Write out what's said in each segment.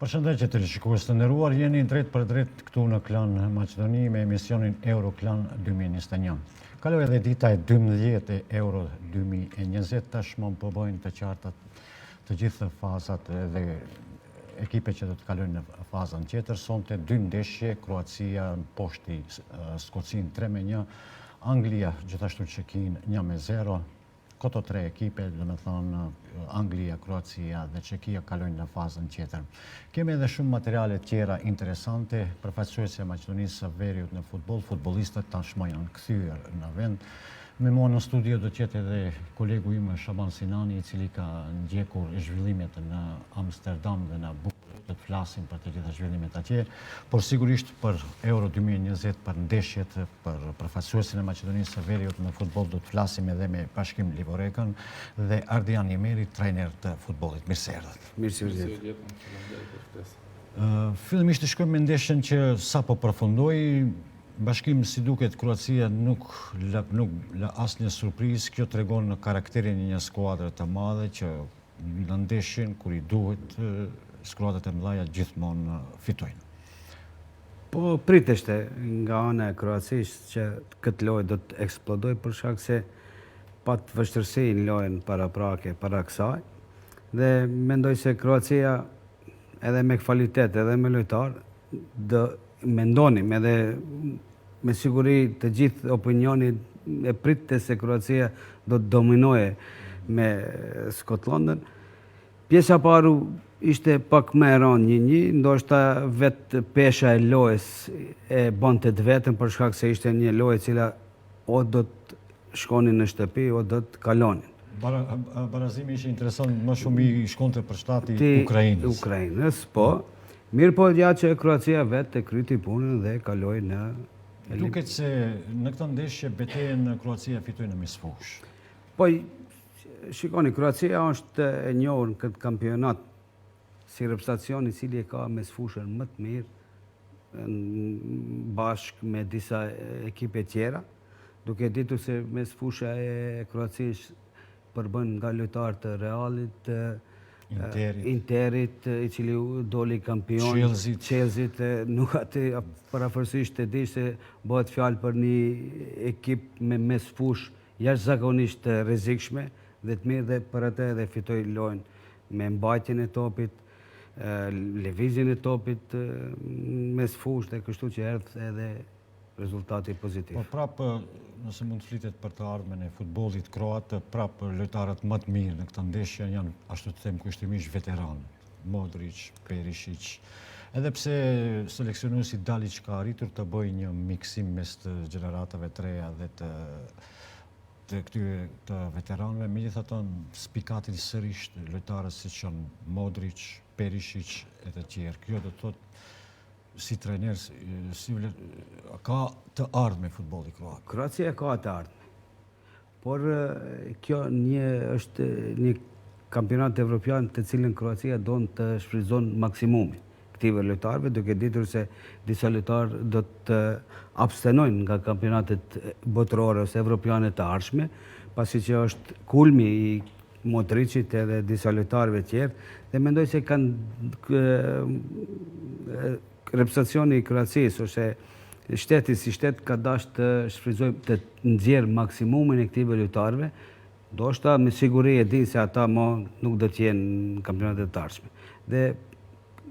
Përshëndetje të shikues të nderuar, jeni drejt për drejt këtu në Klan Maqedoni me emisionin Euroklan 2021. Kaloi edhe dita e 12 e Euro 2020, tashmë po bëjnë të qarta të gjithë fazat dhe ekipe që do të kalojnë në fazën tjetër. Sonte 2 ndeshje, Kroacia poshti Skocin 3-1, Anglia gjithashtu Çekin 1-0. Këto 3 ekipe, do me thonë Anglia, Kroacia dhe Çekia kalojnë në fazën tjetër. Kemi edhe shumë materiale tjera interesante, përfaqësuesja e Maqedonisë së Veriut në futboll, futbollistët tashmë janë kthyer në vend. Me mua në studio do të jetë edhe kolegu im Shaban Sinani, i cili ka ndjekur zhvillimet në Amsterdam dhe në Bukureshti, të flasim për të gjitha zhvillimet atje, por sigurisht për Euro 2020, për ndeshjet, për përfaqësuesin e Maqedonisë së Veriut në futboll do të flasim edhe me Bashkim Livorekën dhe Ardian Jemeri, trajner të futbollit. Mirë se erdhët. Mirë se Fillimisht të shkojmë me ndeshjen që sapo përfundoi. Bashkim, si duket, Kroacia nuk la asnjë surprizë. Kjo tregon në karakterin e një skuadre të madhe që në ndeshjen kur i duhet skuadrat e mëdha gjithmonë fitojnë. Po priteshte nga ana e Kroacisë që këtë lojë do të eksplodoj për shkak se pat vështirësi në lojën paraprake para kësaj. Dhe mendoj se Kroacia edhe me kvalitet edhe me lojtar do mendonim edhe me siguri të gjithë opinioni e pritte se Kroacia do të dominoje me Skotllandën. Pjesa paru ishte pak më e rëndë 1-1, ndoshta vetë pesha e lojës e bonte të vetën për shkak se ishte një lojë e cila o do të shkonin në shtëpi o do të kalonin. Barazimi ishte interesant, më shumë i shkonte për shtati Ukrainës, po. Mirë po ja që Kroacia vetë e kryti punën dhe kaloi në... Duket se në këtë ndeshje betejën Kroacia fitoi në mesfush. Po, shikoni, Kroacia është e njohur në këtë kampionat si reprezentacion i cili e ka mesfushën më të mirë bashkë me disa ekipe tjera, duke ditur se mesfusha e Kroacisë përbën nga lojtarë të Realit, Interit, i cili doli kampion, Chelsea, nuk atë parafërsisht të di se bëhet fjalë për një ekip me mesfush jashtëzakonisht të rrezikshme dhe të mirë, dhe për atë edhe fitoi lojën me mbajtjen e topit, lëvizjen e topit mesfush, dhe kështu që erdhi edhe rezultati pozitiv. Po prapë, nëse mund të flitet për të ardhmen e futbollit kroat, prapë lojtarët më të mirë në këtë ndeshje janë, ashtu të them kushtimisht, veteranë. Modrić, Perisic. Edhe pse seleksionuesi Dalić ka arritur të bëjë një miksim mes të gjeneratave të reja dhe të këtyre të veteranëve, megjithatë spikatin sërish lojtarës siç janë Modrić, Perisic e të tjerë. Kjo do të thotë si trajner, ka të ardhme futbolli kroat. Kroacia ka të ardhme. Por kjo është një kampionat evropian të cilën Kroacia do të shfrytëzon maksimumin këtyre lojtarëve, duke ditur se disa lojtarë do të abstenojnë nga kampionatet botërore ose evropiane të ardhshme, pasi që është kulmi i Modrićit edhe disa lojtarëve tjerë, dhe mendoj se kanë reprezentacioni i Kroacisë ose shteti si shtet ka dashur të shfrytëzojë të nxjerrë maksimumin e këtyre lojtarëve, ndoshta me siguri e din se ata nuk do të jenë në kampionatet të ardhshme. Dhe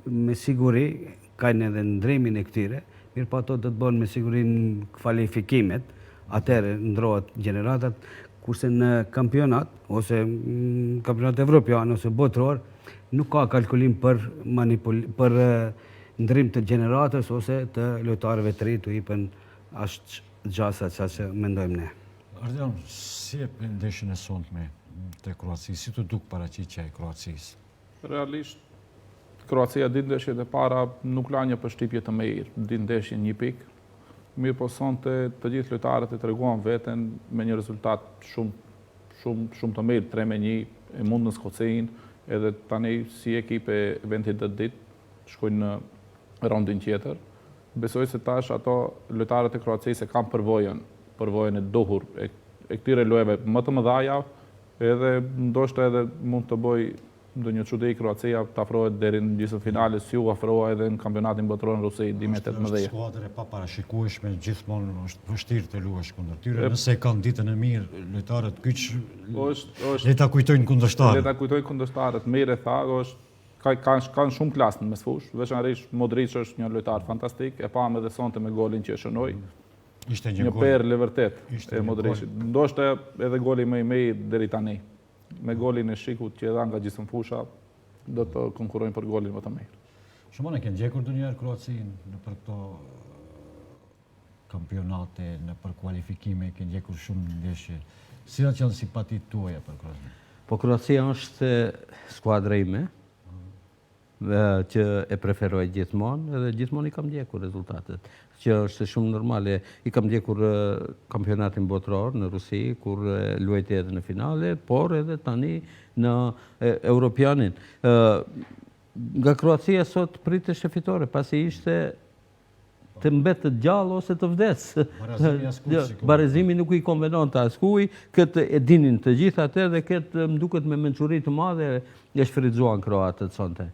me siguri kanë edhe ndrimin e këtyre, mirë po ato do të bëhen me siguri në kvalifikimet, atëherë ndrohet gjeneratat, kurse në kampionat ose në kampionat evropian ose botëror nuk ka kalkulim për ndrim të gjeneratës ose të lojtarëve të ri të hipën ashtë gjasa që mendojmë ne. Ardian, si e ndeshjen e sonte të Kroacisë, si të duk paraqitja e Kroacisë? Realisht, Kroacia ditë ndeshjet e para nuk la një përshtypje të mirë, ditë ndeshjen 1 pikë. Mirë po sonte të gjithë lojtarët e treguan veten me një rezultat shumë të mirë, 3-1, e mund në Skocin, edhe tani si ekipe eventit ditë shkojnë në rondin tjetër. Besoj se tash ato lojtarët e Kroacisë kanë përvojën e duhur e këtyre lojëve më të mëdha, edhe ndoshta edhe mund të bëj ndonjë çudi Kroacia të afrohet deri në gjysmëfinale, si u afroa edhe në kampionatin botror në Rusi 2018. Është skuadër e paparashikueshme, gjithmonë është vështirë të luash kundër tyre. Nëse kanë ditën e mirë, lojtarët kyç le ta kujtojnë kundërshtarët. Le ta kujtojnë kundërshtarët, mirë e tha, kanë shumë klasë në mesfush, veçanërisht Modric është një lojtar fantastik, e pam edhe sonte me golin që e shënoi. Ishte një perlë e vërtet e Modricit. Ndoshta edhe goli më i mirë deri tani. Me golin e Shikut që e dha nga gjysmëfusha, do të konkurrojnë për golin më të mirë. Shumon e kanë gjekur ndonjëherë Kroacinë në për këto kampionate, në për kualifikime, kanë gjekur shumë ndeshje. Cilat janë simpatitë tuaja për Kroacinë? Po Kroacia është skuadra ime, që e preferoj gjithmonë, edhe gjithmonë i kam ndjekur rezultatet, që është shumë normale. I kam ndjekur kampionatin botror në Rusi, kur luajti edhe në finale, por edhe tani në Europianin. Nga Kroacia sot priteshe fitore, pasi ishte të mbetë gjallë ose të vdes. Barezimi nuk i konvenon të askuj, këtë e dinin të gjithë atë dhe këtë më duket me mençuri të madhe e shfrytzuan kroatët sonte.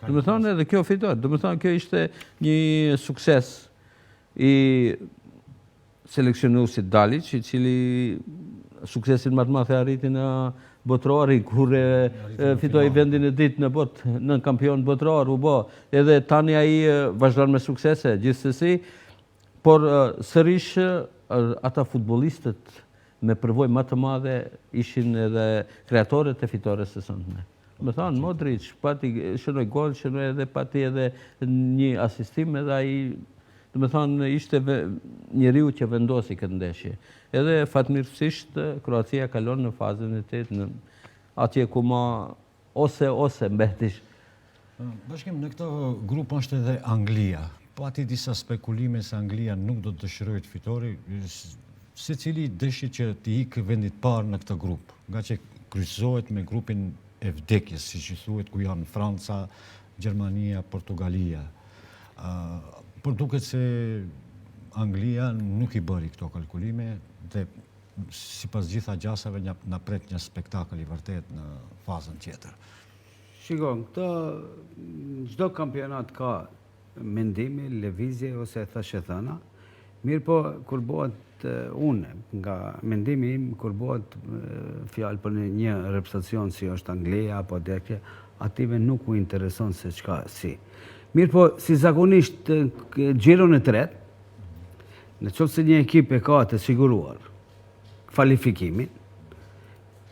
Do më thonë edhe kjo fitor, do më thonë kjo ishte një sukses i seleksionuesit Dalic, i cili suksesin më të madh e arriti në botrori, kur fitoi vendin e ditë në botë, në kampion botror u bë, edhe tani ai vazhdon me suksese, gjithsesi, por sërish ata futbollistët me përvojë më të madhe ishin edhe kreatorët e fitores së sotme. Me thonë, Modric, pati shënoj gol, shënoj edhe pati edhe një asistim, edhe ai, do me thonë, ishte njeriu që vendosi këtë ndeshje. Edhe fatmirësisht, Kroacia kalon në fazën e 8, atje ku ma ose mbetish. Bashkim, në këtë grup është edhe Anglia. Pati disa spekulime se Anglia nuk do të dëshirojë të fitori, se cili dëshi që t'i ikë vendit parë në këtë grup, nga që kryqëzohet me grupin e vdekjes, si që thuhet, ku janë Franca, Gjermania, Portugalia. Por duket se Anglia nuk i bëri këto kalkulime dhe sipas gjitha gjasave na pret një spektakël i vërtet në fazën tjetër. Shikon, çdo kampionat ka mendime, lëvizje ose thashë thëna. Mirë po, kur bëhet nga mendimi im, kur bëhet fjalë për një reprezentacion si është Anglia apo dekje, ative nuk u intereson se çka si. Mirë po, si zakonisht gjiron e tret, në qoftë se një ekip e ka të siguruar kvalifikimin,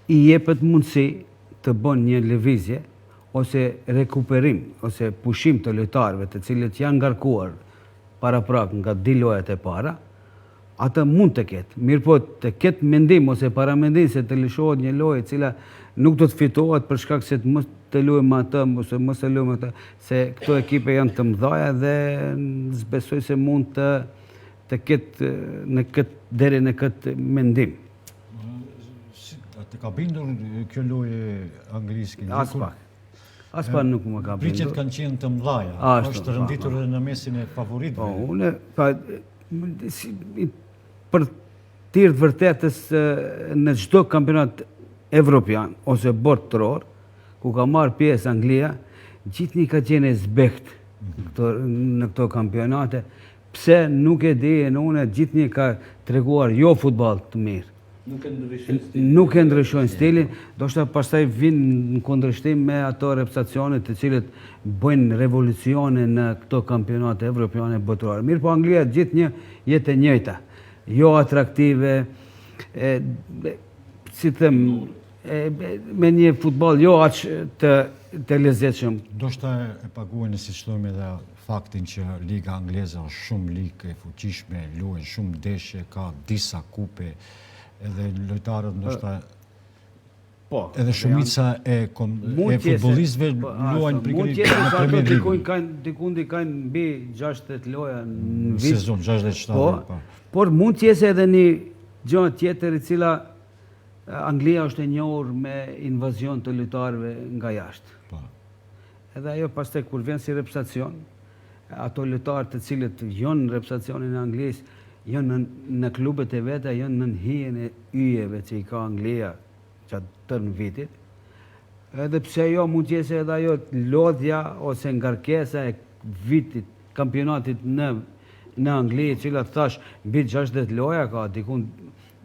i jepet mundësi të bën një lëvizje ose rekuperim ose pushim të lojtarëve të cilët janë ngarkuar para prak nga di lojat e para, atë mund të ketë. Mirë po të ketë mendim ose paramendim se të lëshohet një lojë cila nuk do të fitohet për shkak se mos të luajmë atë ose mos të luajmë atë, se këto ekipe janë të mëdha dhe zbesoj se mund të ketë deri në këtë mendim. Të ka bindur kjo lojë anglisë? Aspa nuk më ka bindur. Pritjet kanë qenë të mëdhaja, është rënditur edhe në mesin e favoritëve. Unë, për tirë të vërtetës në çdo kampionat evropian ose botror, ku ka marrë pjesë Anglia, gjithnjë ka qenë zbekt në këto kampionate. Pse nuk e di, unë gjithnjë ka treguar jo futboll të mirë. Nuk e ndryshojnë stilin, do shta pastaj vinë në kundërshtim me ato reprezentacione të cilët bëjnë revolucione në këto kampionate evropiane botërore. Mirë po Anglia gjithnjë jetë e njëjta, jo atraktive, si them, me një futboll jo aq të lezetshëm. Do shta e paguajnë, si thojmë edhe faktin që Liga Angleze është shumë ligë e fuqishme, luajnë shumë ndeshje, ka disa kupe, edhe lojtarët ndoshta edhe shumica e futbollistëve luajnë pikërisht në Premier League. Dikundi kanë mbi 60 loja në vit. Sezon 67. Por mund të jetë edhe një gjë tjetër e cila Anglia është e njohur me invazion të lojtarëve nga jashtë. Edhe ajo pastaj kur vjen si reprezentacion, ato lojtarë të cilët janë në reprezentacionin e Anglisë janë në klubet e veta, janë në hijen e yjeve që i ka Anglia gjatë tërë vitit, Edhe pse jo mund të jetë edhe ajo lodhja ose ngarkesa e vitit kampionatit në Angli, e cila thash mbi 60 loja ka, dikun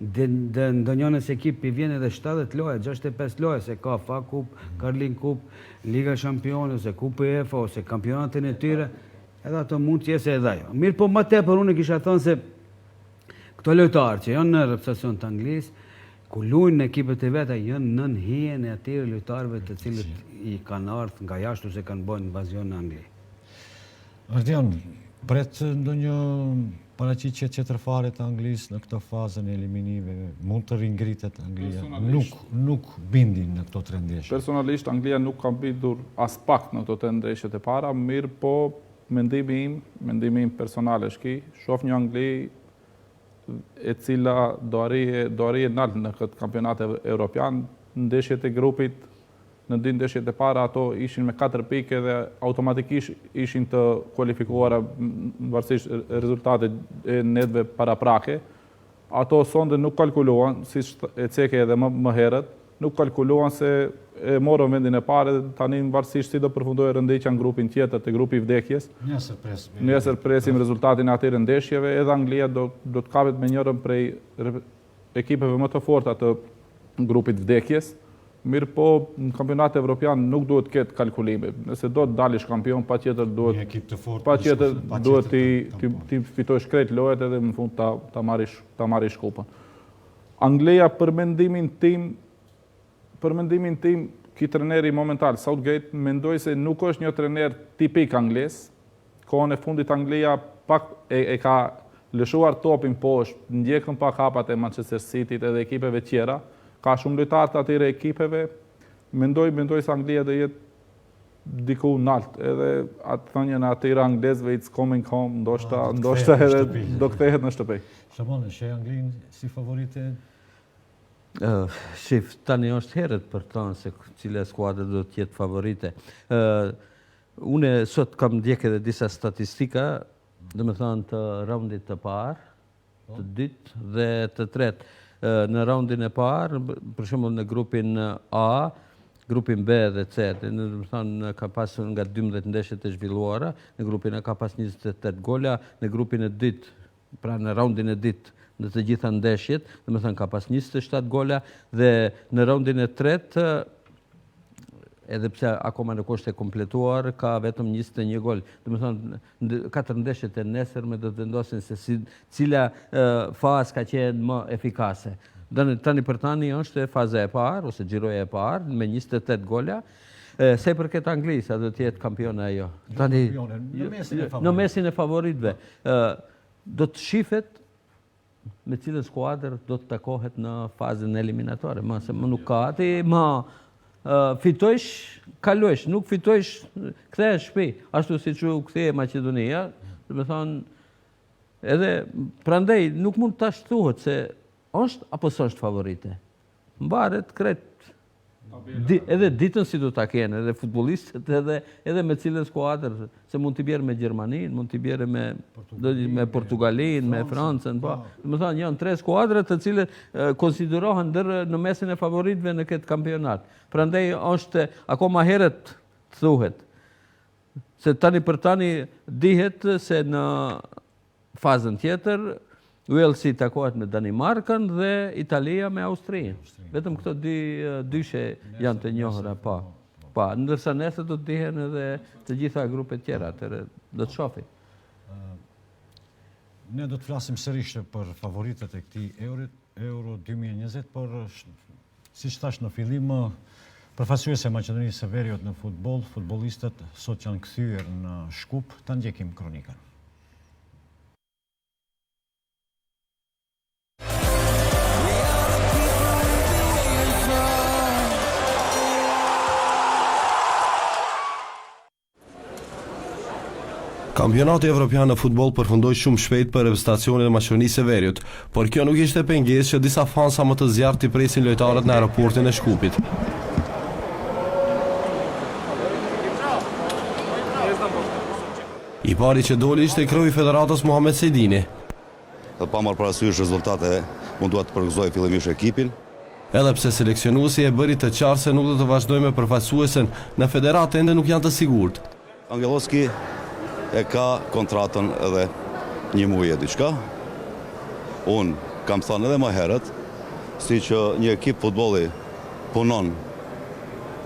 ndonjënës ekip i vjen edhe 70 loja, 65 loja, se ka FA Cup, Carling Cup, Liga Champions, ose Kup UEFA, ose kampionatin e tyre, edhe ato mund të jetë edhe ajo. Mirë, po më tepër unë kisha thënë se këto lojtarë që janë në reprezentacion të Anglisë, ku luajnë në ekipet e veta, janë nën hijen e atyre lojtarëve të cilët i kanë ardhur nga jashtë ose kanë bën invazion në Angli. Ardian, pret ndonjë paraqitje tjetërfare të Anglisë në këtë fazën e eliminimeve, mund të ringritet Anglia? Nuk bindin në këto tre ndeshje. Personalisht Anglia nuk ka bindur as pak në këto tre ndeshjet e para, mirë po mendimi im personal është ky, shoh një Angli e cila do arrijë nalt në këtë kampionat evropian. Në ndeshjet e grupit, në dy ndeshjet e para ato ishin me 4 pikë dhe automatikisht ishin të kualifikuara varësisht rezultatet e netëve paraprake. Ato sonde nuk kalkuluan, siç e ceke edhe më herët, nuk kalkuluan se e morën vendin e parë dhe tani varësisht si do përfundojë rëndëqja në grupin tjetër, te grupi i vdekjes. Nesër presim rezultatin e atyre ndeshjeve, edhe Anglia do të kapet me njërin prej ekipeve më të forta të grupit vdekjes. Mirë po, në kampionat evropian nuk duhet ketë kalkulime. Nëse do të dalish kampion, patjetër duhet ti fitosh krejt lojët edhe në fund ta marrish kupën. Anglia për mendimin tim, ky trajneri momental Southgate mendoj se nuk është një trajner tipik anglez. Kohën e fundit Anglia pak e ka lëshuar topin poshtë, ndjekën pak hapat e Manchester Cityt edhe ekipeve tjera. Ka shumë lojtarë të atyre ekipeve, mendoj se Anglia do jetë diku nalt, edhe atë thënien e atyre anglezëve it's coming home, ndoshta edhe do kthehet në shtëpi. Shamon, sheh Anglinë si favorite? Shif, tani është herët për të thënë se cila skuadër do të jetë favorite. Unë sot kam ndjekë edhe disa statistika, domethënë të raundit të parë, të dytë dhe të tretë. Në raundin e parë, për shembull në grupin A, grupin B dhe C, domethënë ka pasur nga 12 ndeshje të zhvilluara, në grupin A ka pas 28 gola, në grupin e dytë, pra në raundin e dytë në të gjitha ndeshjet, domethënë ka pas 27 gola dhe në raundin e tretë, edhe pse akoma nuk është e kompletuar, ka vetëm 21 gol. Domethënë, 4 ndeshjet e nesërme do të vendosin se cila fazë ka qenë më efikase. Tani për tani është faza e parë, ose xhiroja e parë, me 28 gola. Se i përket Anglisë, a do të jetë kampione ajo? Tani, në mesin e favoritëve. Do të shifet me cilën skuadër do të takohet në fazën eliminatore. Më nuk ka ati, fitojsh, kalojsh, nuk fitojsh, kthehesh shtëpi, ashtu siç u kthye Maqedonia, do të thonë, edhe prandaj nuk mund ta thuhet se është apo s'është favorite. Mbaret krejt edhe ditën si do ta kenë, edhe futbollistët, edhe me cilën skuadër, se mund t'i bjerë me Gjermaninë, mund t'i bjerë me Portugalinë, me Francën, po. Do të thonë janë 3 skuadra të cilët konsiderohen në mesin e favoritëve në këtë kampionat. Prandaj është akoma herët thuhet se tani për tani dihet se në fazën tjetër Walesi takohet me Danimarkën dhe Italia me Austrinë. Vetëm këto dyshe janë të njohura, po. Ndërsa nesër do të dihen edhe të gjitha grupet tjera, atëherë do të shohim. Ne do të flasim sërish për favoritet e këtij Euro 2020, por siç thash në fillim, përfaqësuese e Maqedonisë së Veriut në futboll, futbollistët sot janë kthyer në Shkup, ta ndjekim kronikën. Kampionati evropian në futboll përfundoi shumë shpejt për reprezentacionin e Maqedonisë së Veriut, por kjo nuk ishte pengesë që disa fansa më të zjarrt i presin lojtarët në aeroportin e Shkupit. I pari që doli ishte kryeji i federatës Muhamet Sejdini. Pa marrë parasysh rezultate, unë duhet të përgëzoj fillimisht ekipin. Edhe pse seleksionuesi e bëri të qartë se nuk do të vazhdojë me përfaqësuesen në federatë ende nuk janë të sigurt. Angelovski e ka kontratën edhe 1 muaj e diçka. Unë kam thënë edhe më herët, si që një ekip futbolli punon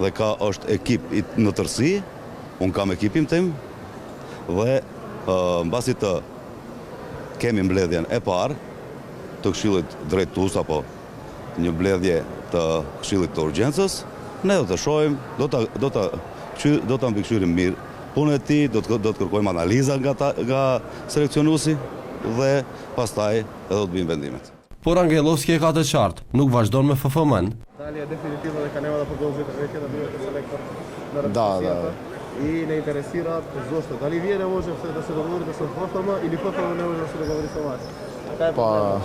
dhe është ekip në tërësi, unë kam ekipin tim dhe mbasi të kemi mbledhjen e parë të Këshillit Drejtues apo një mbledhje të Këshillit të Urgjencës, ne do të shohim, do ta mbikëqyrim mirë punën e tij, do të kërkojmë analiza nga seleksionuesi dhe pastaj edhe do të bëjmë vendimet. Por Angelovski e ka të qartë, nuk vazhdon me FFM-n. Далее дефинитивно дека нема да продолжи веќе да бидете селектор на Да. И не интересира зошто. Дали вие не можете да се договорите со ФФМ или ФФМ не може да се договори со вас? Па,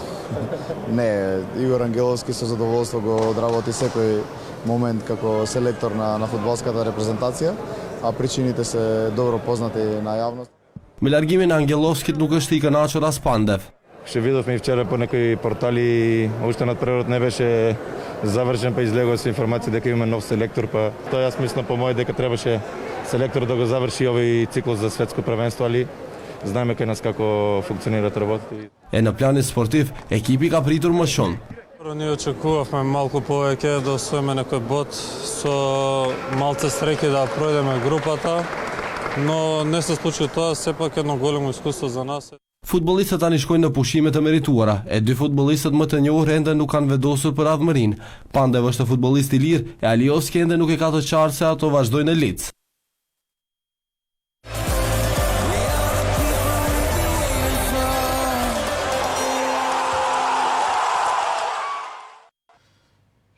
не, Игор Ангеловски со задоволство го одработи секој момент како селектор на фудбалската репрезентација, а причините се добро познати на јавност. Me largimin e Angelovskit nuk është i kënaqur as Pandev. Ще видовме и вчера по некои портали, уште надпреварот не беше завршен, па излегува со информација дека имаме нов селектор, па тоа јас мислам по мој дека требаше селектор да го заврши овој циклус за светско првенство, али знаеме кај нас како функционираат работите. E në planin sportiv, ekipi ka pritur më shumë. Ние очекувавме малку повеќе да освоиме некој бод, со малце среќи да пројдеме групата, но не се случи тоа, сепак едно големо искуство за нас. Futbollistët tani shkojnë në pushime të merituara. E 2 futbollistët më të njohur ende nuk kanë vendosur për avmërinë. Pandev është futbollist i lirë e Alioski ende nuk e ka të qartë se ato vazhdojnë në Lidz.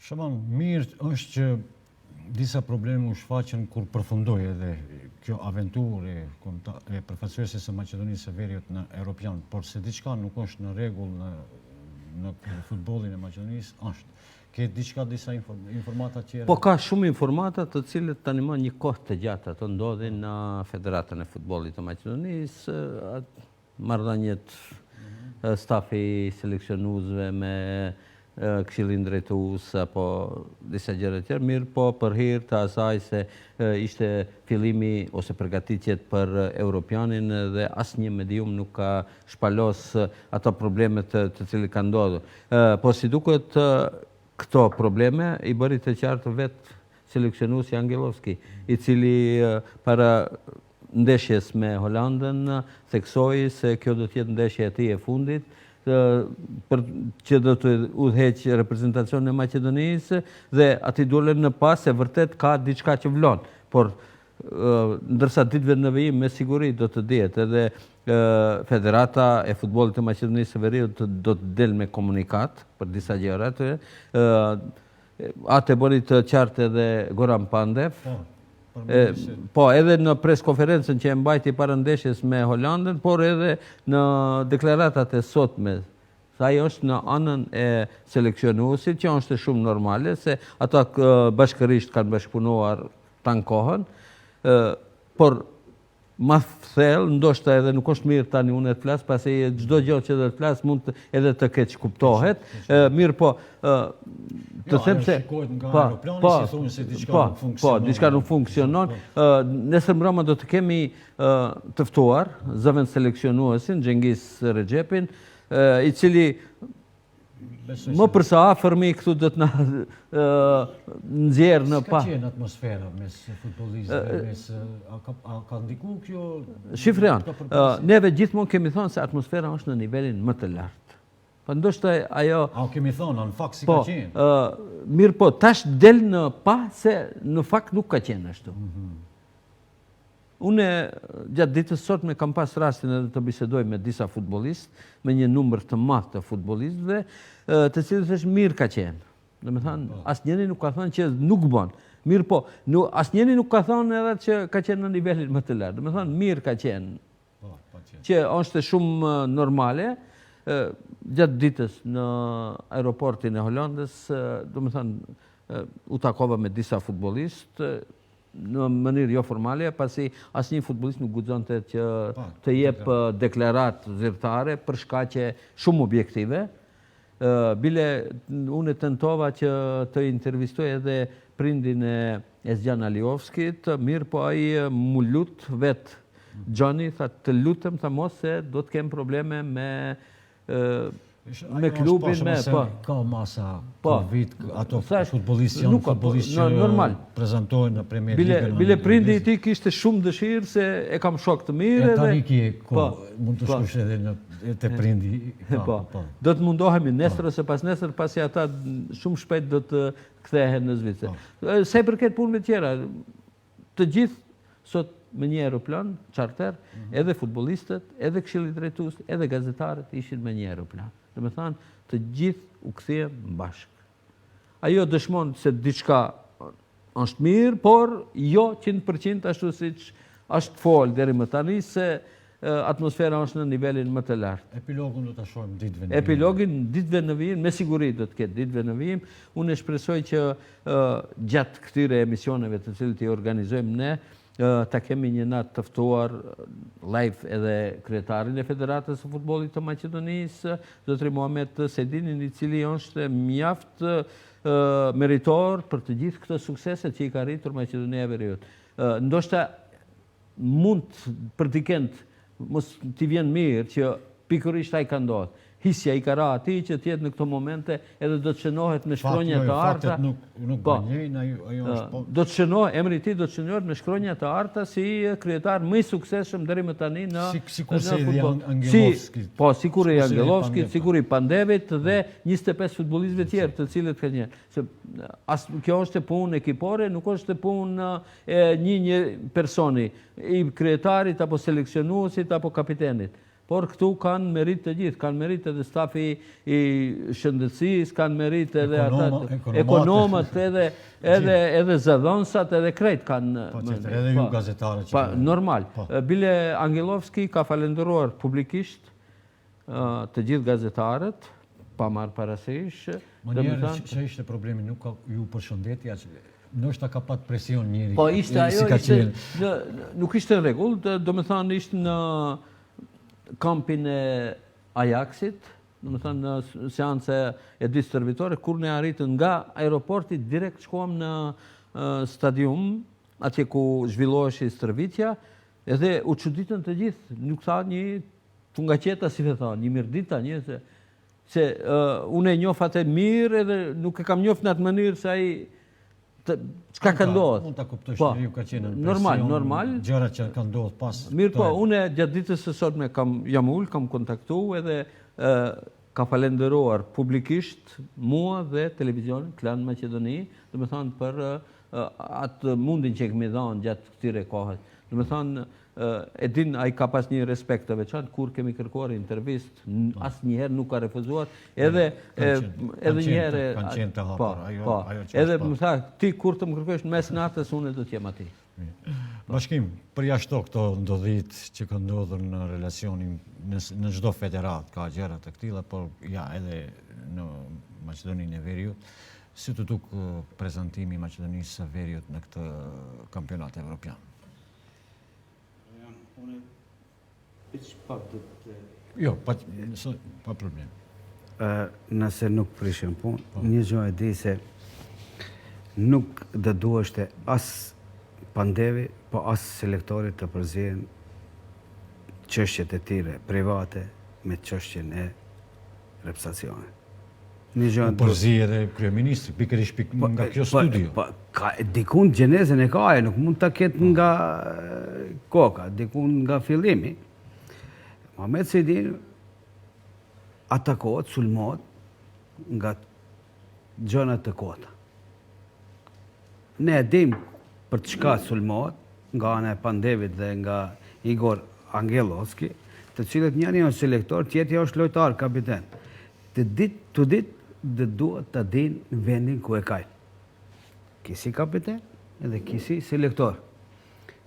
Shaban, mirë është që disa probleme u shfaqen kur përfundoi edhe kjo aventurë e përfaqësuesit së Maqedonisë së Veriut në Europian, por se diçka nuk është në rregull në futbollin e Maqedonisë është. Ke diçka disa informata tjera? Po ka shumë informata të cilët tani më një kohë të gjatë ato ndodhin në Federatën e Futbollit të Maqedonisë, marrëdhëniet stafi seleksionuesve me Këshillin Drejtues apo disa gjëra tjera, mirë po për hir të asaj se ishte fillimi ose përgatitjet për Europianin dhe asnjë medium nuk ka shpalos ato problemet të cilit kanë ndodhur. Po si duket këto probleme i bëri të qartë vetë seleksionuesi Angelovski, i cili para ndeshjes me Holandën theksoi se kjo do të jetë ndeshja e tij e fundit, për që do të udhëheq reprezentacionin e Maqedonisë dhe aty duhet në pas se vërtet ka diçka që vlon, por ndërsa ditëve në vijim me siguri do të dihet edhe Federata e Futbollit të Maqedonisë së Veriut do të del me komunikat për disa gjëra të atë bëri të qartë edhe Goran Pandev. Po, edhe në preskonferencën që e mbajti para ndeshjes me Holandën, por edhe në deklaratat e sotme. Sa ajo është në anën e seleksionuesit, që është shumë normale, se ata bashkërisht kanë bashkëpunuar tankohen, por ma thellë, ndoshta edhe nuk është mirë tani unë të flas, pasi çdo gjë që do të flas mund edhe të keq kuptohet. Mirë po, të them se diçka nuk funksionon. Nesër mbrëma do të kemi të ftuar zëvend seleksionuesin Xhengis Recepin, i cili më përsa afërmi këtu do të na nxjerrë në pa. Ka qenë atmosfera mes futbollistëve, ka ndiku kjo? Shifrian, neve gjithmonë kemi thënë se atmosfera është në nivelin më të lartë. Po ndoshta ajo... kemi thënë, në fakt si ka qenë? Mirë po, tash del në pa se në fakt nuk ka qenë ashtu. Unë gjatë ditës sot me kam pas rastin edhe të bisedoj me disa futbollistë, me një numër të madh të futbollistëve, të cilët është mirë ka qenë. Do me thënë, asnjëri nuk ka thënë që nuk bën. Mirë po, asnjëri nuk ka thënë edhe që ka qenë në nivelin më të lartë. Do me thënë, mirë ka qenë. Që është shumë normale, gjatë ditës në aeroportin e Hollandës, do me thënë, u takova me disa futbollistë, në mënyrë jo formale, pasi asnjë futbollist nuk guxonte që të jep deklarat zyrtare për shkaqe shumë objektive, Bile unë tentova që të intervistoj edhe prindin e Ezgjan Aliovskit, mirë po ai mu lut vetë Gjoni, tha të lutem, tha mos se do të kem probleme me klubin, ka masa Covid, ato futbollistë janë futbollistë që prezantojnë në Premier Ligën. Bile prindi i tij kishte shumë dëshirë se e kam shok të mirë. E tani mund të shkosh edhe në te prindi. Do të mundohemi nesër ose pas nesër, pasi ata shumë shpejt do të kthehen në Zvicër. Se i përket punëve tjera, të gjithë sot me një aeroplan, charter, edhe futbollistët, edhe këshilli drejtues, edhe gazetarët ishin me një aeroplan. Do të thonë, të gjithë u kthyen bashkë. Ajo dëshmon se diçka është mirë, por jo 100% ashtu siç është folë deri më tani se atmosfera është në nivelin më të lartë. Epilogun do ta shohim ditëve në vijim. Epilogin ditëve në vijim, me siguri do të ketë ditëve në vijim. Unë shpresoj që gjatë këtyre emisioneve të cilët i organizojmë ne, ta kemi një natë të ftuar live edhe kryetarin e Federatës së Futbollit të Maqedonisë, zotri Muhamet Sedinin, i cili është mjaft meritor për të gjithë këto suksese që i ka arritur Maqedonia e Veriut. Ndoshta mund për t'i kënd mos t'i vjen mirë që pikërisht ai ka ndodhur. Hisja i ka ra ati që tjetë në këto momente edhe do të shënohet me shkronja të arta. Nuk banjejnë, ajo është... Do të shënohet, emri ti do të shënohet me shkronja të arta si kryetar më i suksesshëm deri më tani në sikur se i Angelovski. Po, sikur i Angelovski, sikur i Pandevit dhe 25 futbollistëve tjerë të cilët kanë një. Kjo është punë ekipore, nuk është punë e një personi, i kryetarit apo seleksionuesit apo kapitenit. Por këtu kanë merit të gjithë, kanë merit edhe stafi i shëndetësisë, kanë merit edhe ekonomët, edhe zëdhënësat, edhe krejt kanë... Edhe ju gazetarët. Normal. Bile Angelovski ka falenderuar publikisht të gjithë gazetarët, pa marrë parasysh. Më njerë që ishte problemi, nuk ka ju përshëndetja që... Nështë ka pat presion njëri. Po ishte ajo, nuk ishte në regull, do me thanë ishte në kampin e Ajaxit, do me thanë në seance e dy stërvitore, kur ne arritën nga aeroporti, direkt shkuam në stadium, atje ku zhvilloheshi stërvitja, edhe u çuditën të gjithë, nuk tha një fungaqeta, si dhe tha, një mirdita, një se unë e njoh atë mirë, edhe nuk e kam njoh në atë mënyrë se ai çka ka ndodhur. Mund ta kuptosh se ju ka qenë në presion. Normal. Gjërat që kanë ndodhur pas. Mirë po, unë gjatë ditës së sotme jam ul, kam kontaktuar edhe ka falenderuar publikisht mua dhe televizionin Klan Maqedoni, do të thonë për atë mundin që kemi dhënë gjatë këtyre kohës. Do të thonë e din ai ka pas një respekt të veçantë kur kemi kërkuar intervistë, asnjëherë nuk ka refuzuar, edhe një herë kanë qenë të hapur, ajo që edhe më tha ti kur të më kërkosh mes natës unë do të jem aty. Bashkim, përjashto këto ndodhit që kanë ndodhur në relacionin në çdo federat ka gjëra të këtilla, por ja edhe në Maqedoninë e Veriut, si të duk prezantimi i Maqedonisë së Veriut në këtë kampionat evropian. Jo, pa problem. Nëse nuk prishëm punë, një gjë e di se nuk dhe duheshte as Pandevi, po as selektorit të përzihen çështjet e tire private me çështjen e repsacionit. Përzi edhe kryeministri, pikërisht nga kjo studio. Dikun gjenezën e ka, nuk mund të ketë nga koka, dikun nga fillimi. Muhamet Sedin atakohet, sulmohet nga gjëna të kota. Ne dim për të shka sulmohet nga ana e Pandevit dhe nga Igor Angelovski, të cilët njëri është selektor, tjetri është lojtar, kapiten. Të ditë dhe duhet të din vendin ku e kajnë. Kisi kapiten edhe kisi selektor.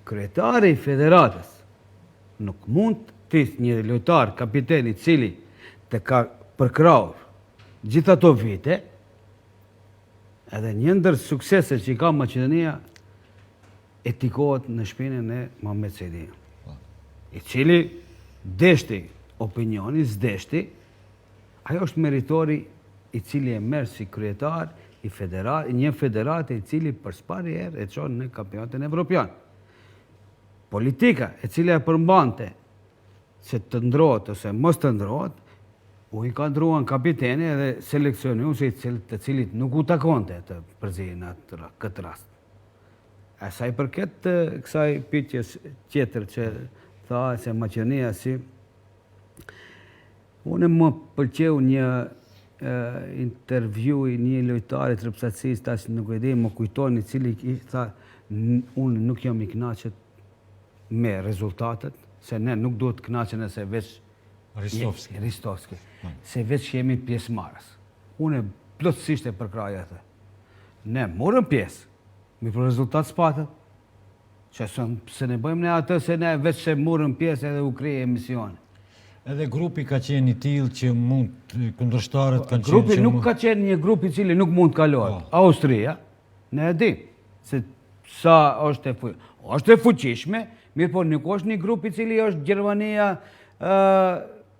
Kryetari i federatës nuk mund të një lojtar, kapiteni cili të ka përkraur gjitha to vite, edhe një ndër suksese që i ka Maqedonia etikohet në shpinën e Muhamet Sedin, i cili deshti opinioni, zdeshti, ajo është meritori i cili e merr si kryetar i një federate i cili për s'pari herë e çon në kampionatin evropian. Politika e cila e përmbante se të ndrohet ose mos të ndrohet, u i ka ndruan kapiteni edhe seleksionuesi të cilit nuk u takonte të përzihen në këtë rast. A sa i përket kësaj pyetjes tjetër që tha se Maqedonia si, unë më pëlqeu një intervju i një lojtari të rrëpsatësisë, tash nuk e di, më kujtoni, i cili tha, unë nuk jam i kënaqur me rezultatet, se ne nuk duhet të kënaqen se veç Ristovski, se veç jemi pjesëmarrës. Unë plotësisht e përkraj atë. Ne morëm pjesë, mi për rezultat s'patëm, që se ne bëjmë ne atë se ne veç se morëm pjesë edhe u krije emisione. Edhe grupi ka qenë i tillë që mund kundërshtarët kanë qenë. Grupi nuk ka qenë një grup i cili nuk mund të kalohet. Austria, ne e dim se sa është e fuqishme, mirë po nuk është një grup i cili është Gjermania,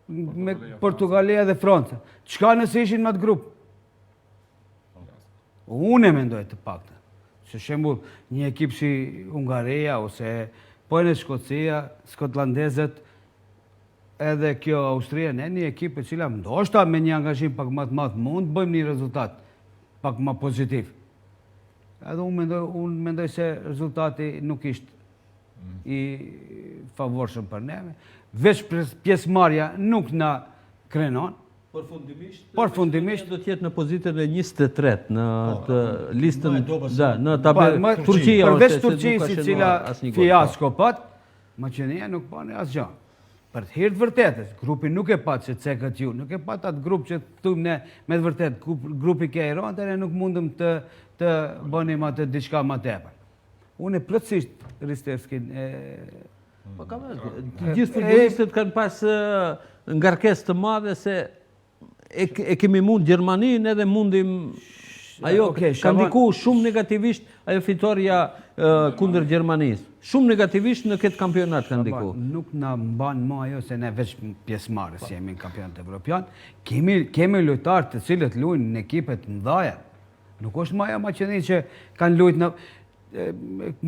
me Portugalia dhe Franca. Çka nëse ishin në atë grup? Unë e mendoj të paktën. Se shembull, një ekip si Hungaria ose po në Shkocia, skotlandezët, edhe kjo Austria, ne një ekip e cila ndoshta me një angazhim pak më të madh mund të bëjmë një rezultat pak më pozitiv. Edhe unë mendoj se rezultati nuk ishte i favorshëm për neve. Veç pjesëmarrja nuk na krenon. Por fundimisht do të jetë në pozitën e 23 në të listën në tabelë Turqia. Përveç Turqisë, si cila fiasko pat, Maqedonia nuk bën asgjë. Për të hir të vërtetës, grupi nuk e pat që cekët ju, nuk e pat atë grup që thujmë ne me të vërtet, grupi ke Iran, ne nuk mundëm të bënim atë diçka më tepër. Unë plotësisht Ristovskin gjithë futbollistët kanë pas ngarkesë të madhe se e kemi mund Gjermaninë edhe mundim ajo ka ndiku shumë negativisht ajo fitoria kundër Gjermanisë. Shumë negativisht në këtë kampionat ka ndiku. Nuk na mban më ajo se ne veç pjesëmarrës jemi në kampionat evropian. Kemi lojtarë të cilët luajnë në ekipe të mëdha. Nuk është më ajo Maqedoni që kanë luajtur në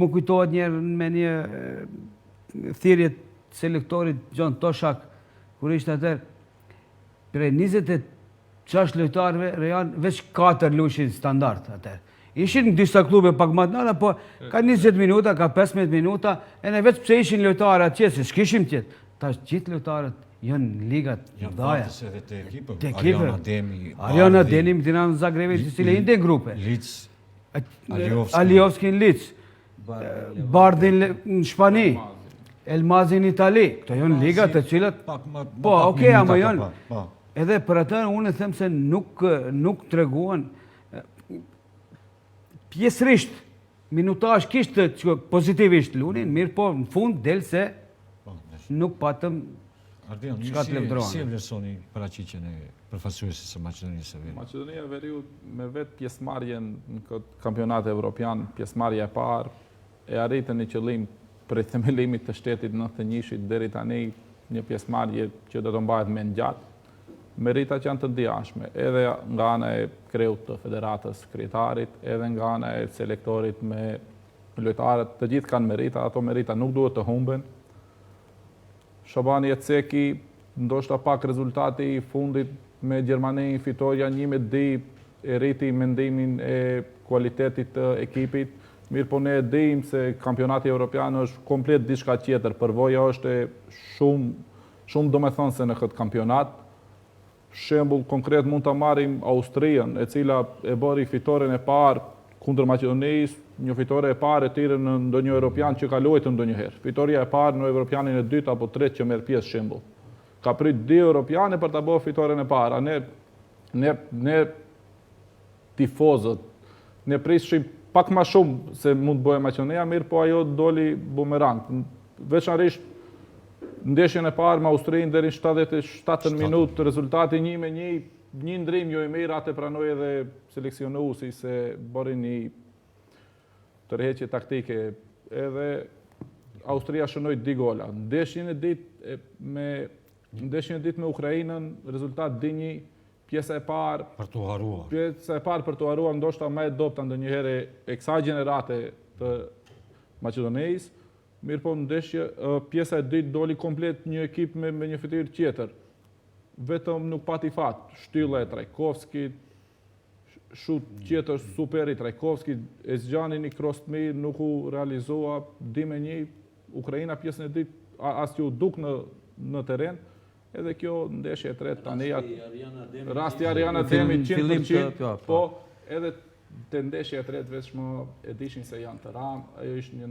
më kujtohet njerë me një thirrje të selektorit Gjon Toshak, kur ishte atër, prej 26 lojtarëve, Real veç 4 luajshin standard atër. Ishin në disa klube pak më të mëdha, po ka 20 minuta, ka 15 minuta, e ne veç pse ishin lojtarë atje, se s'kishim tjetë. Tash gjithë lojtarët janë në ligat të mëdha. Edhe të ekipë, Ariana Demi, Ariana Demi, Dinamo Zagrebi, të cilë hinte në grupe. Aliovski në Lic, Bardin në Shpani, Elmazi në Itali. Këto janë ligat të cilët... Po, okej, ama janë... Edhe për atë unë e them se nuk treguan pjesërisht, minutash kishtë pozitivisht lunin, mirë po në fund del se nuk patëm çka të lëvdrohen. Si e vlerësoni paraqitjen e përfaqësuesit së Maqedonisë së Veriut? Maqedonia e Veriut me vetë pjesëmarrjen në këtë kampionat evropian, pjesëmarrja e parë, e arritën një qëllim prej themelimit të shtetit 91-shit deri tani, një pjesëmarrje që do të mbahet me ngjatë. Merita që janë të ndjashme, edhe nga ana e kreut të federatës kryetarit, edhe nga ana e selektorit me lojtarët, të gjithë kanë merita, ato merita nuk duhet të humben. Shabani Eceki, ndoshta pak rezultati i fundit me Gjermani, fitoria 1-2, e rriti mendimin e kualitetit të ekipit. Mirë po ne e dim se kampionati evropian është komplet diçka tjetër, përvoja është shumë domethënëse në këtë kampionat. Shembull konkret mund ta marrim Austrinë, e cila e bëri fitoren e parë kundër Maqedonisë, një fitore e parë e tire në ndonjë europian që ka luajtur ndonjëherë. Fitoria e parë në europianin e dytë apo tretë që merr pjesë shembull. Ka prit 2 europiane për ta bërë fitoren e parë. Ne tifozët ne prishim pak më shumë se mund të bëjë Maqedonia, mirë po ajo doli bumerang. Veçanërisht ndeshjen e parë me Austrinë deri në 77 minutë, rezultati 1-1, një ndrim jo i mirë, atë pranoi edhe seleksionuesi se bëri një tërheqje taktike, edhe Austria shënoi 2 gola. Ndeshjen e ditë me Ukrainën, rezultat 2-1, pjesa e parë Për të haruar. Pjesa e parë për të haruar ndoshta më e dobta ndonjëherë e kësaj gjenerate të Maqedonisë. Mirë po ndeshje, pjesa e dytë doli komplet një ekip me një fytyrë tjetër. Vetëm nuk pati fat, shtylla e Trajkovskit, shut tjetër super i Trajkovskit, e zgjani një cross të mirë, nuk u realizoa 2-1, Ukraina pjesën e dytë as ju duk në teren, edhe kjo ndeshje e tretë tani rasti Ariana Demi 100%, po edhe të ndeshje e tretë vetëm e dishin se janë të ram, ajo ishte një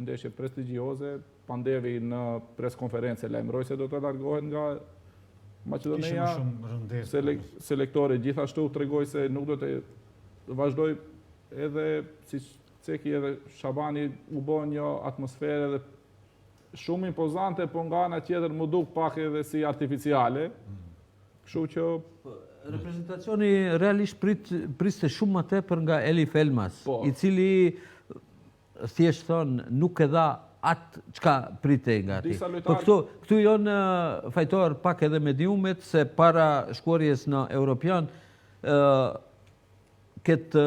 ndeshje prestigjioze, Pandevi në preskonferencë lajmëroi se do të largohet nga Maqedonia, selektori gjithashtu tregoi se nuk do të vazhdoj, edhe si Ceki edhe Shabani u bën një atmosferë edhe shumë impozante, po nga ana tjetër më duk pak edhe si artificiale. Kështu që reprezentacioni realisht priste shumë më tepër nga Elif Elmas, i cili thjesht thon nuk e dha atë çka pritej nga ti. Po këtu janë fajtor pak edhe mediumet se para shkuarjes në Europian këtë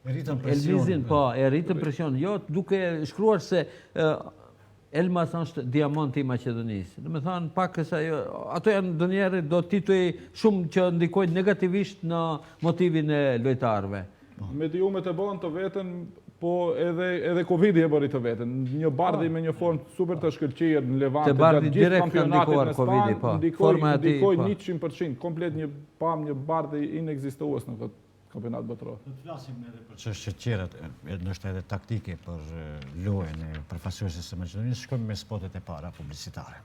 Elvizin, po, e rritën presion. Jo, duke shkruar se Elmas është diamanti i Maqedonisë. Do të thonë pak se ato janë ndonjëherë do tituj shumë që ndikojnë negativisht në motivin e lojtarëve. Mediumet e bën të veten, po edhe Covidi e bëri të veten. Një Bardhi me një formë super të shkëlqyer në Levante gjatë gjithë kampionatit në Spanjë, ndikoi 100%, komplet një Bardhi inekzistues në këtë kampionat botëror. Do të flasim edhe për çështje të tjera, ndoshta edhe taktike për lojën e përfaqësuesve së Maqedonisë. Shkojmë me spotet e para publicitare.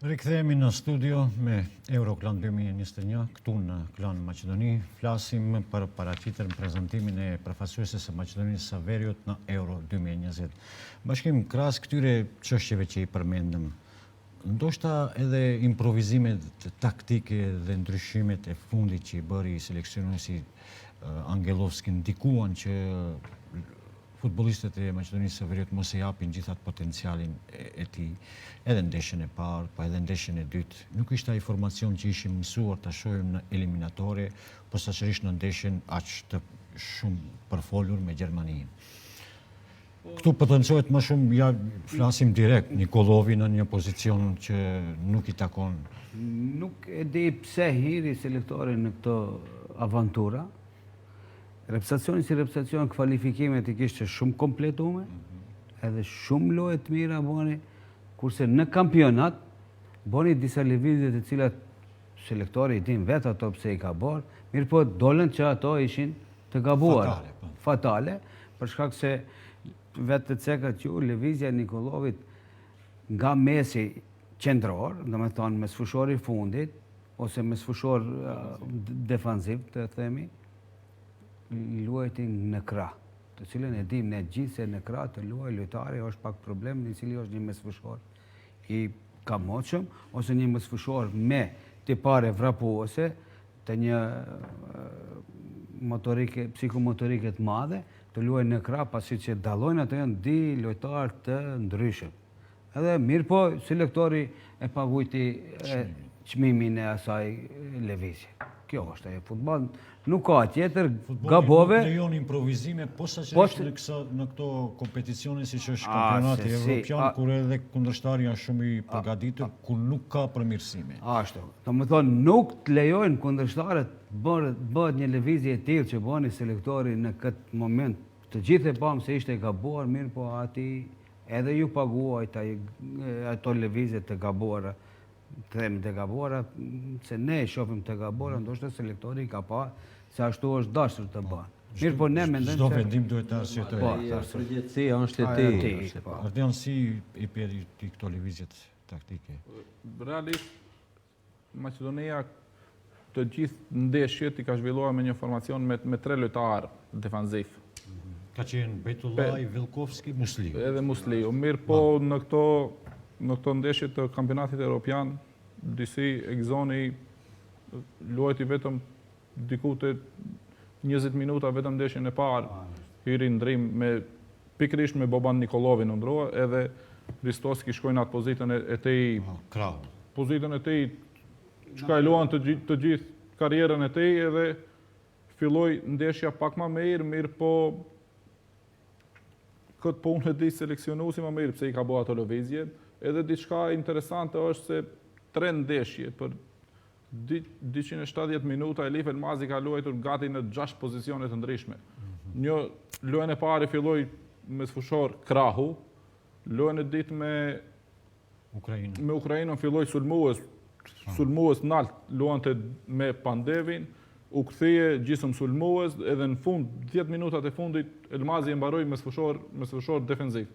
Rikthehemi në studio me Euroklan 2021, këtu në Klan Maqedoni. Flasim për paraqitjen e prezantimin e përfaqësuesve së Maqedonisë së Veriut në Euro 2020. Bashkim krahas këtyre çështjeve që i përmendëm, ndoshta edhe improvizimet taktike dhe ndryshimet e fundit që i bëri seleksionuesi Angelovski ndikuan që futbollistët e Maqedonisë së Veriut mos e japin gjithatë potencialin e tij, edhe ndeshjen e parë, po edhe ndeshjen e dytë. Nuk ishte ai formacion që ishim mësuar ta shohim në eliminatore, posaçërisht në ndeshjen aq të shumë përfolur me Gjermaninë. Këtu potencohet më shumë, ja flasim direkt, Nikolovi në një pozicion që nuk i takon. Nuk e di pse hiri selektori në këto avantura. Reprezentacioni si reprezentacion, kvalifikimet i kishte shumë kompletume, edhe shumë loje të mira boni, kurse në kampionat boni disa lëvizje të cilat selektori i din vetë ato pse i ka bërë, mirë po dolen që ato ishin të gabuar, fatale, për shkak se vetë të cekat ju, lëvizja Nikolovit nga mesi qendror, do me thonë mes fushori fundit, ose mes fushor defanziv, të themi, luajti në krah, të cilën e dim ne gjithë se në krah të luaj lojtari është pak problem, në cili është një mesfushor i kamoqëm, ose një mesfushor me tipare vrapuese të një psikomotorike të madhe, të luajnë në krah, pasi që dallojnë ato janë di lojtarë të ndryshëm. Edhe mirë po, selektori e pagujti çmimin e asaj lëvizje. Kjo është e futboll, nuk ka tjetër, gabove. Lejon improvizime posaçërisht në këto kompeticione siç është kampionati evropian, kur edhe kundërshtari janë shumë i përgatitur, ku nuk ka përmirësime. Ashtu. Domethënë nuk të lejojnë kundërshtarët bëhet një lëvizje e tillë që bëni selektori në këtë moment. Të gjithë e pam se ishte e gabuar, mirë po ati edhe ju paguajt ato lëvizje të gabuara. Të them të gabuara, se ne e shohim të gabuara, ndoshta selektori ka pa se ashtu është dashur të bëhet. Mirë po ne mendojmë çdo vendim duhet të arsyetojë. Përgjegjësia është e tij. Ardian si i peri këto lëvizjet taktike. Realisht Maqedonia të gjithë ndeshjet i ka zhvilluar me një formacion me 3 lojtarë defanziv. Ka qenë Bejtullaj, Vilkovski, Musliu. Edhe Musliu. Mirë po në këto ndeshje të kampionatit evropian, disi Egzoni luajti vetëm diku të 20 minuta vetëm ndeshjen e parë. Hyri ndrim pikërisht me Boban Nikolovin ndrua, edhe Ristoski shkoi në atë pozitën e tij. Krahu. Pozitën e tij çka e luan të gjithë karrierën e tij, edhe filloi ndeshja pak më mirë po këtë punë e di seleksionuesi më mirë pse i ka bëu ato lëvizje. Edhe diçka interesante është se 3 ndeshje për 270 minuta Elif Elmazi ka luajtur gati në 6 pozicione të ndryshme. Një lojën e parë filloi me sfushor Krahu, lojën e dytë me Ukrainën filloi sulmues nalt, luante me Pandevin, u kthye gjysmë sulmues, edhe në fund 10 minutat e fundit Elmazi e mbaroi me sfushor defensiv.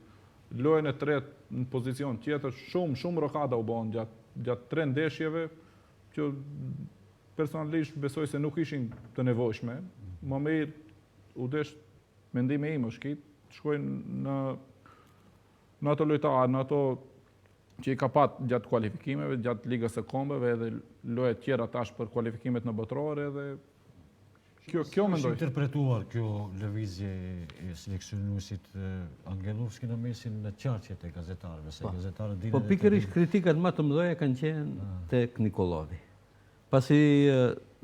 Lojën e tretë në pozicion tjetër, shumë rokada u bën gjatë 3 ndeshjeve, që personalisht besoj se nuk ishin të nevojshme. Më mirë u desh mendimi im është kitë, shkojnë në ato lojtarë, në ato që i ka pat gjatë kualifikimeve, gjatë Ligës së Kombeve, edhe lojet tjera tash për kualifikimet në botërore, edhe kjo mendoj. Si interpretuar kjo lëvizje e seleksionuesit Angelovski në mesin në qarqet e gazetarëve, se gazetarët dinë. Po pikërisht kritikat më të mëdha kanë qenë tek Nikolovi. Pasi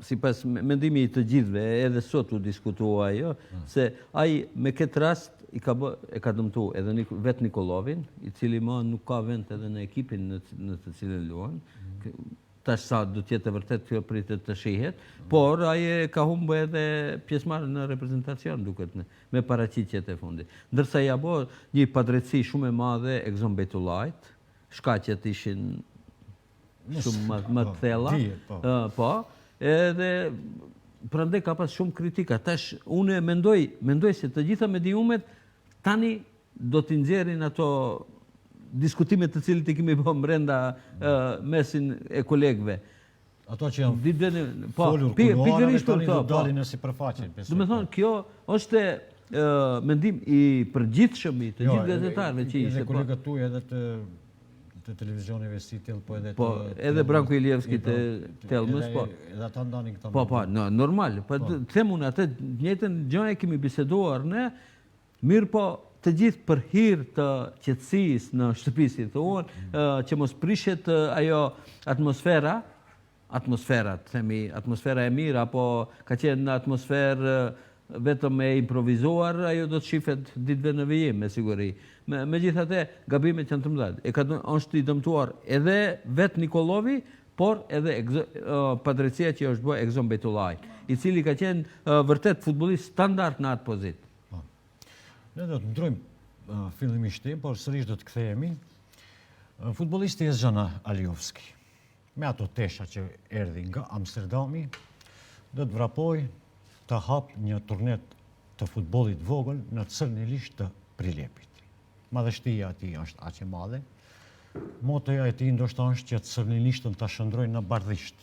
sipas mendimi të gjithëve, edhe sot u diskutua ajo, se ai me këtë rast e ka dëmtuar edhe vetë Nikolovin, i cili më nuk ka vend edhe në ekipin në të cilën luan. Tash sa do të jetë vërtet kjo pritet të shihet, por ai ka humbur edhe pjesëmarrje në reprezentacion duket me paraqitjet e fundit. Ndërsa ja bë një padrejtësi shumë e madhe Egzon Bejtullajt, shkaqet ishin shumë më të thella. Po, edhe prandaj ka pas shumë kritika. Tash unë mendoj se të gjitha mediumet tani do t'i nxjerrin ato diskutimet të cilët i kemi bërë brenda mesin e kolegëve. Ato që janë folur kuluarave tani do dalin në sipërfaqe. Do të thonë kjo është mendim i përgjithshëm i të gjithë gazetarëve që ishte. Edhe kolegët tuaj edhe të televizioneve si Tel, po edhe po edhe Branko Ilievski të Telmës, po. Edhe ata ndanin këta. Po, normal. Po them unë atë njëjtën gjë e kemi biseduar ne, mirë po të gjithë për hir të qetësisë në shtëpisë tonë, që mos prishet ajo atmosfera, themi, atmosfera e mirë, apo ka qenë në atmosferë vetëm e improvizuar, ajo do të shifet ditëve në vijim, me siguri. Megjithatë, gabimet janë të mëdha. Është i dëmtuar edhe vetë Nikolovi, por edhe padrejtësia që është bërë Egzon Bejtullaj, i cili ka qenë vërtet futbollist standard në atë pozitë. Ne do të ndrojmë fillimisht, por sërish do të kthehemi. Futbollisti Ezxhan Aliovski, me ato tesha që erdhi nga Amsterdami, do të vrapoj të hap një turnet të futbollit vogël në Cërnilisht të Prilepit. Madhështia e tij është aq e madhe. Motoja e tij ndoshta është që Cërnilishtën ta shndrojë në bardhisht.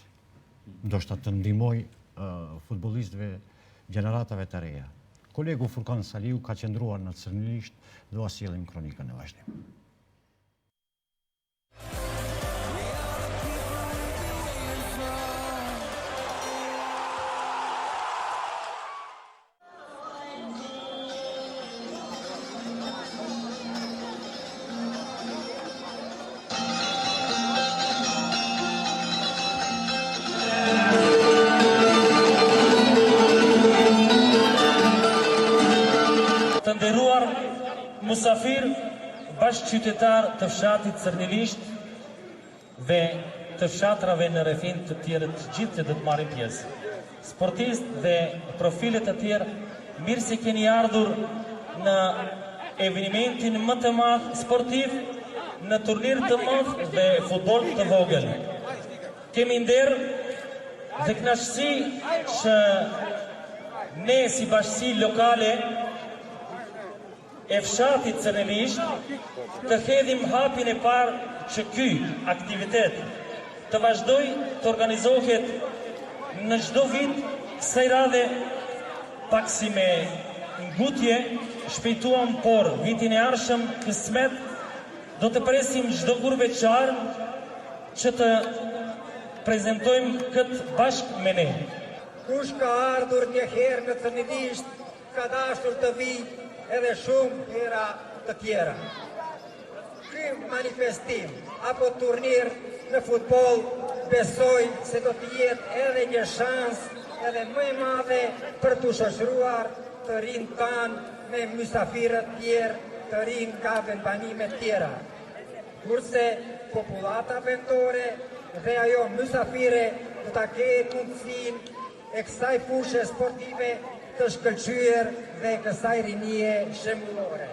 Ndoshta të ndihmoj futbollistëve gjeneratave të reja. Kolegu Furkan Saliu ka qëndruar në Cërnilisht dhe do sjellim kronikën e vazhdim. musafir bashkë qytetar të fshatit Cërnilisht dhe të fshatrave në rrethint të tjerë të gjithë që do të marrin pjesë. Sportistë dhe profilet të tjerë, mirë se keni ardhur në evenimentin më të madh sportiv, në turnir të madh dhe futboll të vogël. Kemi nder dhe kënaqësi që ne si bashkësi lokale e fshatit Cërnilisht të hedhim hapin e parë që ky aktivitet të vazhdoj të organizohet në çdo vit, kësaj radhe pak si me ngutje shpejtuam, por vitin e ardhshëm kismet do të presim çdo kurveçar që të prezantojmë këtë bashkë me ne. Kush ka ardhur një herë në Cërnilisht, ka dashur të vijë edhe shumë hera të tjera. Ky manifestim apo turnir në futboll besoj se do të jetë edhe një shans edhe më e madhe për të shoqëruar të rinjt tanë me mysafirët tjerë, të rinj ka vendbanime tjera. Kurse popullata vendore dhe ajo mysafire do ta ketë mundësinë e kësaj fushë sportive të shkëlqyer dhe kësaj rinie shembullore.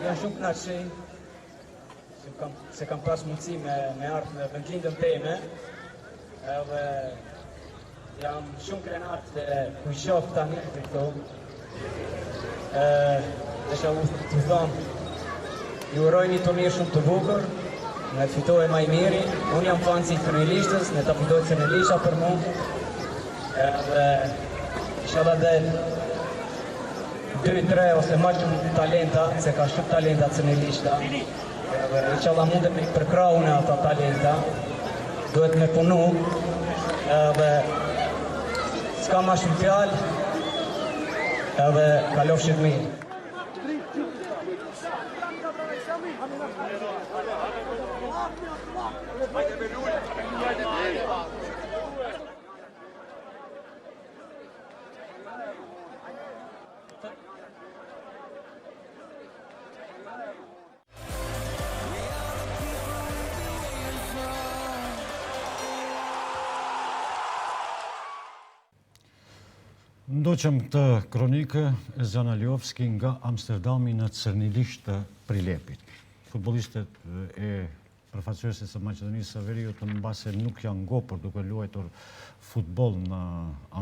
Jam shumë kënaqësi se kam pas mundësi me ardhur në vendlindjen time, edhe jam shumë krenar se ku shoh tani këtu. Desha të thonë, ju uroj një turnir shumë të bukur, në të fitoj më i miri. Unë jam fan si Cërnilishtës, në të fitoj Cërnilisha për mu. Edhe inshallah dhe 2-3 ose më shumë talenta, se ka shumë talenta Cërnilishta. Edhe inshallah mundet me i përkrau në ata talenta, duhet me punu, edhe s'ka ma shumë fjallë, edhe kalofshit mirë. Ndoqëm këtë kronikë e Zjan Aliovski nga Amsterdami në Cërnilisht të Prilepit. Futbolistët e përfaqësuesit së Maqedonisë së Veriut në base nuk janë ngopur duke luajtur futboll në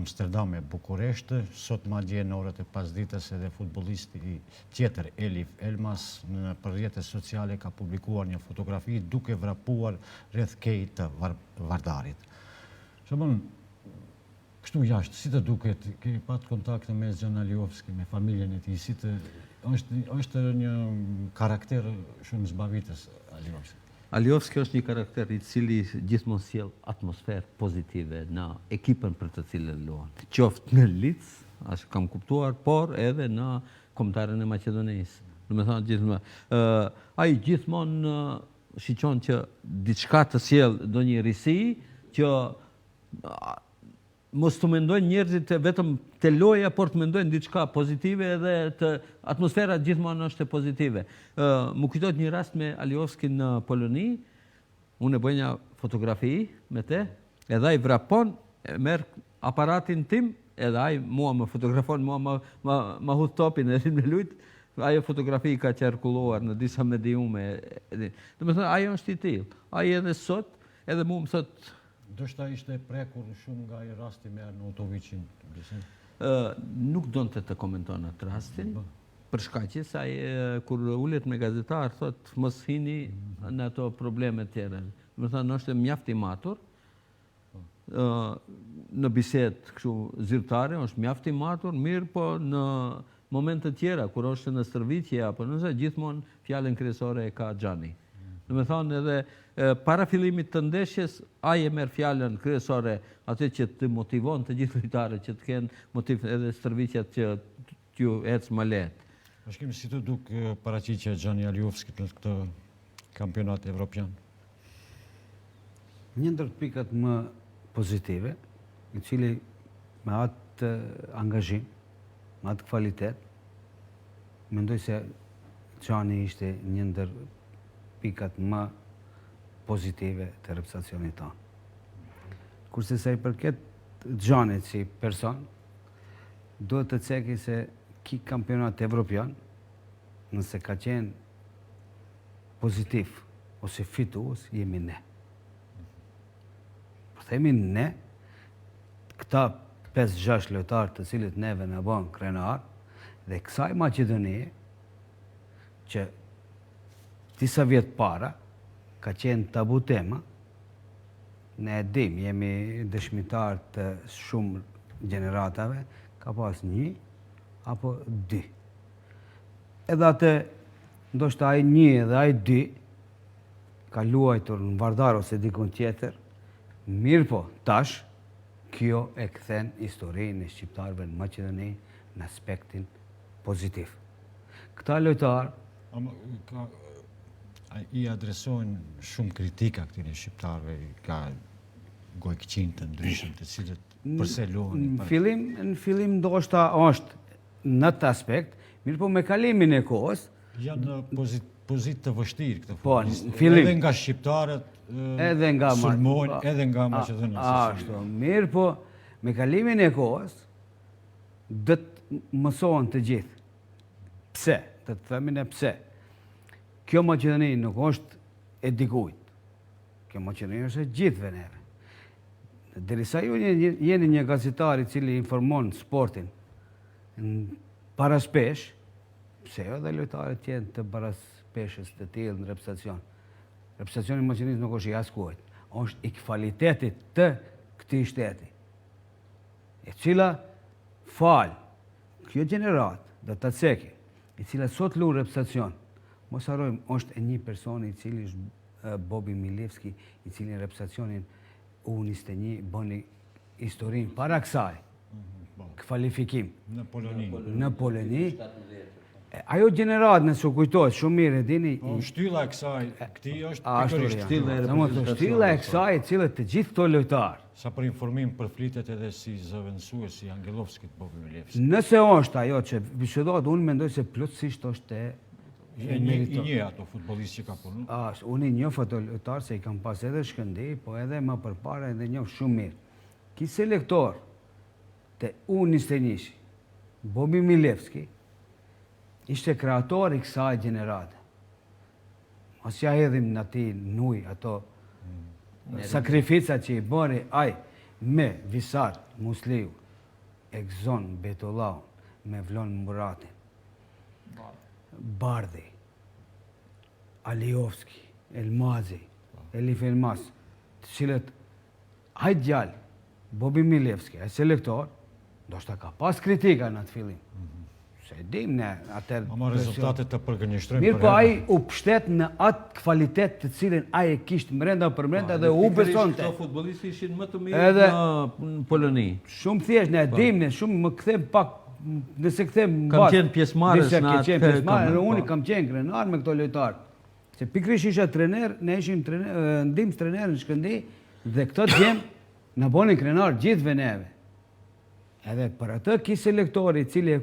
Amsterdam e Bukureshtë. Sot madje në orët e pasdites edhe futbollisti tjetër Elif Elmas në rrjetet sociale ka publikuar një fotografi duke vrapuar rreth kejt të Vardarit. Shëmon, kështu jashtë, si të duket, ke pat kontakte me Zjan Aliovski, me familjen e tij, si të është një karakter shumë zbavitës Aliovski. Aliovski është një karakter i cili gjithmonë sjell atmosferë pozitive në ekipën për të cilën luan. Qoftë në Lic, as kam kuptuar, por edhe në kombëtarën e Maqedonisë. Do të thonë gjithmonë, ai gjithmonë shiqon që diçka të sjell ndonjë risi që mos të mendojnë njerëzit vetëm të loja, por të mendojnë diçka pozitive edhe atmosfera gjithmonë është pozitive. Më kujtohet një rast me Aliovskin në Poloni, unë e bëj një fotografi me te, edhe ai vrapon, merr aparatin tim, edhe ai mua më fotografon, mua më hudh topin e në lut. Ajo fotografi ka qarkulluar në disa mediume. Do të thonë ajo është i tillë. Ai edhe sot, edhe mua më thot Ndoshta ishte prekur shumë nga i rasti me Arnautovicin. Nuk donte të komenton atë rastin, për shkak që ai kur ulet me gazetar thot mos hini në ato probleme tjera. Do të thonë është mjaft i matur. Në bisedë kështu zyrtare është mjaft i matur, mirë, po në momente tjera kur është në stërvitje apo nëse gjithmonë fjalën kryesore e ka Xhani. Do të thonë edhe para fillimit të ndeshjes, ai e merr fjalën kryesore, atë që të motivon të gjithë lojtarët që të kenë motiv edhe stërvitjet që t'ju ecë më lehtë. Bashkim, si të duk paraqitja e Xhani Aliovskit në këtë kampionat evropian? Një ndër pikat më pozitive, i cili me atë angazhim, me atë kvalitet, mendoj se Xhani ishte një ndër pikat më pozitive të reprezentacionit tonë. Kurse sa i përket Xhanit si person, duhet të ceki se ki kampionat evropian, nëse ka qenë pozitiv ose fitues, jemi ne. Po themi ne, këta 5-6 lojtarë të cilët neve në bën krenar, dhe kësaj Maqedonie, që disa vjetë para, ka qenë tabu tema, ne dim, jemi dëshmitar të shumë gjeneratave, ka pas 1 apo 2. Edhe atë, ndoshta ai 1 edhe ai 2, ka luajtur në Vardar ose dikun tjetër, mirë po, tash, kjo e kthen historinë e shqiptarëve në Maqedoni në aspektin pozitiv. Këta lojtarë i adresojnë shumë kritika këtyre shqiptarëve, ka gojkëqin të ndryshëm të cilët përse luhen. Në fillim ndoshta është në të aspekt, mirë po me kalimin e kohës, janë pozitë të vështirë këtë futbollistë. Edhe nga shqiptarët sulmojnë, edhe nga Maqedonia. Ashtu, mirë po me kalimin e kohës, dhe të mësohen të gjithë. Pse? Të të themin e pse? Kjo Maqedoni nuk është e dikujt. Kjo Maqedoni është e gjithëve neve. Derisa ju jeni një gazetar i cili informon sportin paraspesh, pse jo dhe lojtarët jenë të paraspeshës të tillë në reprezentacion. Reprezentacioni i Maqedonisë nuk është i askujt, është i kvalitetit të këtij shteti, e cila kjo gjenerat dhe të ceki, i cila sot lu reprezentacion, mos harrojmë, është e një personi i cili është Bobi Milevski, i cili në reprezentacionin U21 bëni historinë para kësaj, kvalifikim në Poloni. Ajo gjenerat nëse u kujtohet shumë mirë e dini. Shtylla e kësaj, këti është shtylla e kësaj e cilët të gjithë këto lojtarë. Sa për informim përflitet edhe si zëvendësues si Angelovskit Bobi Milevski. Nëse është ajo që bisedohet, unë mendoj se plotësisht është i një ato futbolist që ka punu? Unë i njoh ato lojtarë se i kam pas edhe Shkëndij, po edhe më përpara edhe njoh shumë mirë. Ki selektor të U21, Bobi Milevski, ishte kreator i kësaj gjenerate. Mos ja hedhim në ati nuj ato sakrificat që i bëri aj me Visar Musliu, Egzon Betullau, me Vlon Muratin, Bardhi, Aliovski, Elmazi, Elif Elmas, të cilët aj djallë, Bobi Milevski, aj selektor, do shta ka pas kritika në atë fillim. Se dim ne atër... Ama rezultatet të përgënjështrojmë mirë po aj u pështet në atë kvalitet të cilin aj e kishtë mrenda për mrenda dhe u besonte. Këto futbolisti ishin më të mirë në Poloni. Shumë thjesht, ne dim ne, shumë më këthem pak, nëse këthem... Kam qenë pjesmarës në atë... Unë kam qenë krenar me këto lojtarë. Se pikrish isha trener, ne ishim ndimës trener në Shkëndij dhe këto të gjemë në bonin krenar gjithve neve. Edhe për atë ki selektori cili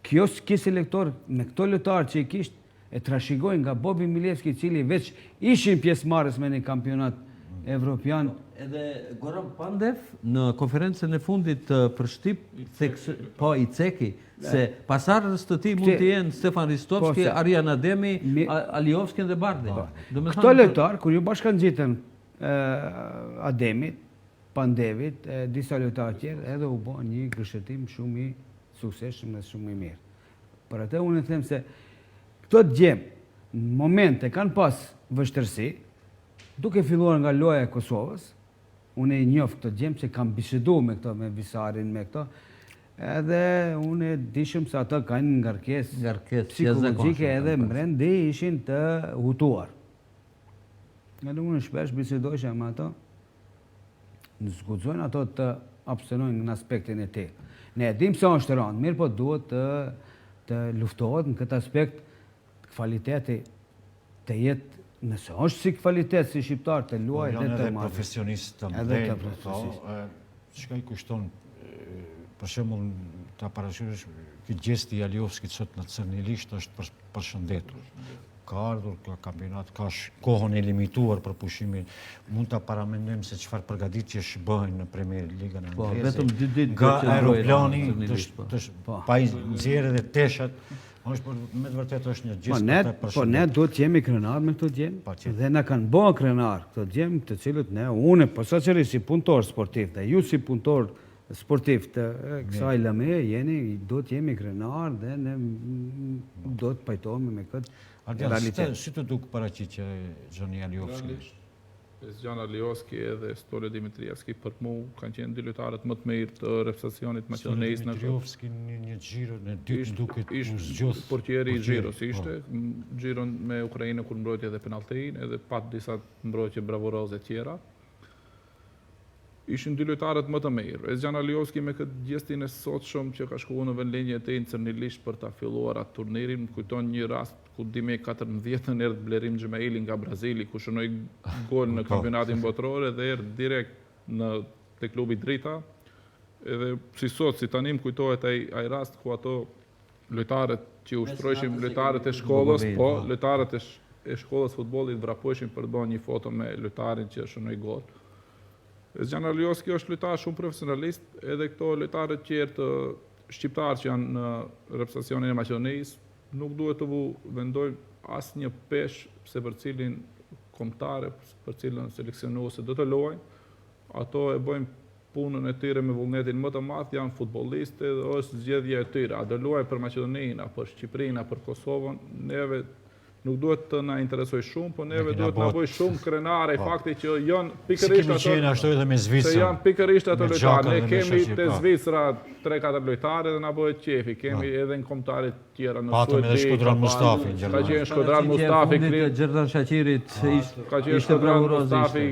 kjo ki selektor me këto lojtarë që i kishtë e trashigojnë nga Bobi Milevski cili veç ishin pjesmarës me një kampionat evropian. Edhe Goran Pandev në konferencën e fundit për Shqip, po i ceki, se pasarës të ti mund të jenë Stefan Ristovski, Arjan Ademi, Aliovski dhe Bardhi. Këto lojtarë, kur ju bashkan gjitën Ademit, Pandevit, disa lojtarë tjerë, edhe u bo një gëshëtim shumë i sukseshëm dhe shumë i mirë. Për atë unë e them se këto të gjemë, në momente kanë pas vështërsi, duke filluar nga loja e Kosovës, unë e njofë këto të gjemë se kam bisedu me këto, me Visarin, me këto, edhe unë e dishëm se ato kanë ngarkes psikologjike edhe mrendi ishin të hutuar. Edhe unë shpesh bisedojshë me ato, në zgudzojnë ato të abstenojnë në aspektin e te. Ne dim se është rëndë, mirë po duhet të luftohet në këtë aspekt kvaliteti të jetë Nëse është si kvalitet si shqiptar të luaj dhe janë të edhe marrë. profesionistë të Edhe mbledh, të profesionistë. çka I kushton për shembull ta parashikosh ky gjesti I Aliovskit sot në Cërnilisht është përshëndetur. Ka ardhur ka kampionat, ka kohën e limituar për pushimin. Mund ta paramendojmë se çfarë përgatitjesh bëhen në Premier Ligën angleze. Vetëm 2 ditë nga do që aeroplani, Cërnilisht, pa I nxjerrë dhe teshat. Është me të vërtetë është një gjest Po ne do të jemi krenar me këto djemë dhe na kanë bërë krenar këto djemë të cilët ne, unë posaçërisht si punëtor sportiv dhe ju si punëtor sportiv të kësaj lame do të jemi krenar dhe ne do të pajtohemi me këtë realitet. Si të duk paraqitje Gjoni Aliovski? Zjan Aliovski edhe Stole Dimitrievski për mu kanë qenë dy lojtarët më të mirë të reprezentacionit maqedonisë në Dimitrievski një xhiro në dytë duket zgjuth. Portieri I xhiros ishte, xhiron me Ukrainën kur mbrojti edhe penalltin, edhe pat disa mbrojtje bravoroze tjera. Ishin dy lojtarët më të mirë. Zjan Aliovski me këtë gjestin e sotshëm që ka shkuar në vendlinjën e tij në Cërnilisht për ta filluar atë turnirin, më kujton një rast ku 2014 erdhi Blerim Xhemaili nga Brazili ku shënoi gol në kampionatin botror dhe erdhi direkt te klubi Drita. Edhe si sot, si tani më kujtohet ai rast ku ato lojtarët që ushtroheshin, lojtarët e shkollës, lojtarët e shkollës futbollit vrapojshin për të bërë një foto me lojtarin që shënoi gol. Zjan Aliovski është lojtar shumë profesionalist, edhe këto lojtarët tjerë të shqiptarë që janë në reprezentacionin e Maqedonisë nuk duhet të vendojnë asnjë peshë se për cilin kombëtare, për cilën seleksionuese do të luajnë. Ato e bëjnë punën e tyre me vullnetin më të madh, janë futbollistë dhe është zgjedhja e tyre. A do luajë për Maqedoninë, apo për Shqipërinë, apo për Kosovën, neve nuk duhet të na interesoj shumë, po neve duhet na bëj shumë krenare i fakti që janë pikërisht ato. Si kemi qenë ashtu edhe me Zvicrën. Se janë pikërisht ato lojtarë. Ne kemi te Zvicra 3-4 lojtarë dhe na bëhet qefi. Kemi edhe në kombëtarë të tjera në Suedi. Patëm edhe Shkodran Mustafi në Gjermani. Ka qenë Shkodran Mustafi, Gjerdan Shaqirit ka qenë Shkodran Mustafi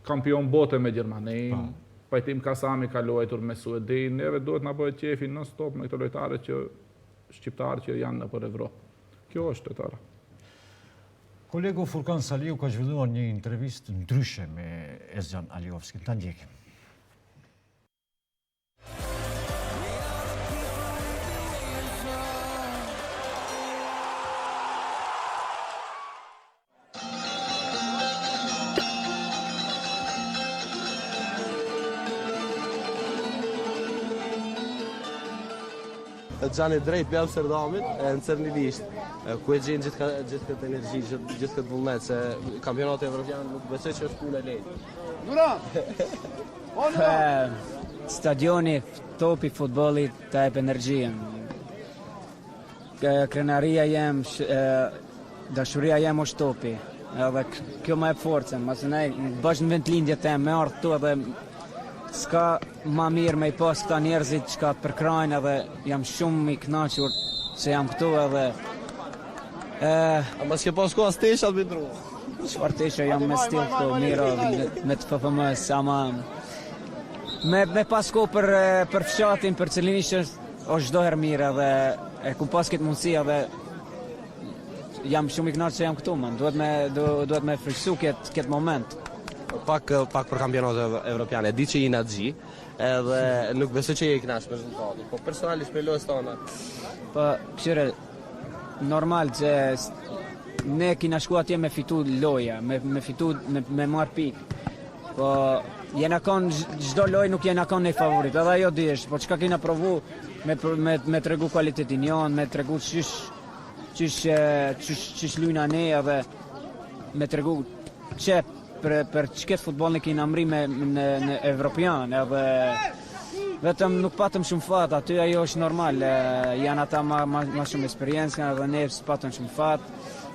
kampion bote me Gjermaninë. Pajtim Kasami ka luajtur me Suedin. Neve duhet na bëhet qefi non stop me këto lojtarë që shqiptarë që janë nëpër Evropë. Kjo është lojtara. Kolegu Furkan Saliu ka zhvilluar një intervistë ndryshe me Zjan Aliovski. Ta ndjekim. Gjani drejt me Amsterdamit, në Cërnilisht, ku e gjenë gjithë këtë energji, gjithë këtë vullnet, se kampionati evropian nuk besoj që është punë e lehtë. Stadioni, topi futbollit të jep energjien. Krenaria jem, dashuria jem është topi. Edhe kjo më jep forcën, masë ne bash në vendlindje të me ardhë tu edhe s'ka ma mirë me I pas këta njerëzit që ka përkrajnë edhe jam shumë I kënaqur që jam këtu edhe... A mas ke pas kohë steshat me ndru? Çfarë tesha jam me stil këtu, mira me të FFM-s, ama... Me pas kohë për fshatin, për Cërnilisht është çdo herë mirë edhe e ku pas këtë mundësi edhe jam shumë I kënaqur që jam këtu, man. Duhet me friksu këtë moment. Pak për kampionatet evropiane, di që I na xhi, edhe nuk besoj që I kënaq me rezultatin, po personalisht me lojës tona. Po, këshire, normal që ne kina shku atje me fitu loja, me fitu, me marr pikë. Po, jena konë, gjdo loj nuk jena konë një favorit, edhe ajo dish, po qka kina provu me tregu kualitetin jonë, me tregu qysh lujna ne, edhe me tregu qep, për çket futboll ne kena mri në Evropian, edhe vetëm nuk patëm shumë fat, aty ajo është normal, janë ata ma shumë eksperiencë, edhe ne s'patëm shumë fat,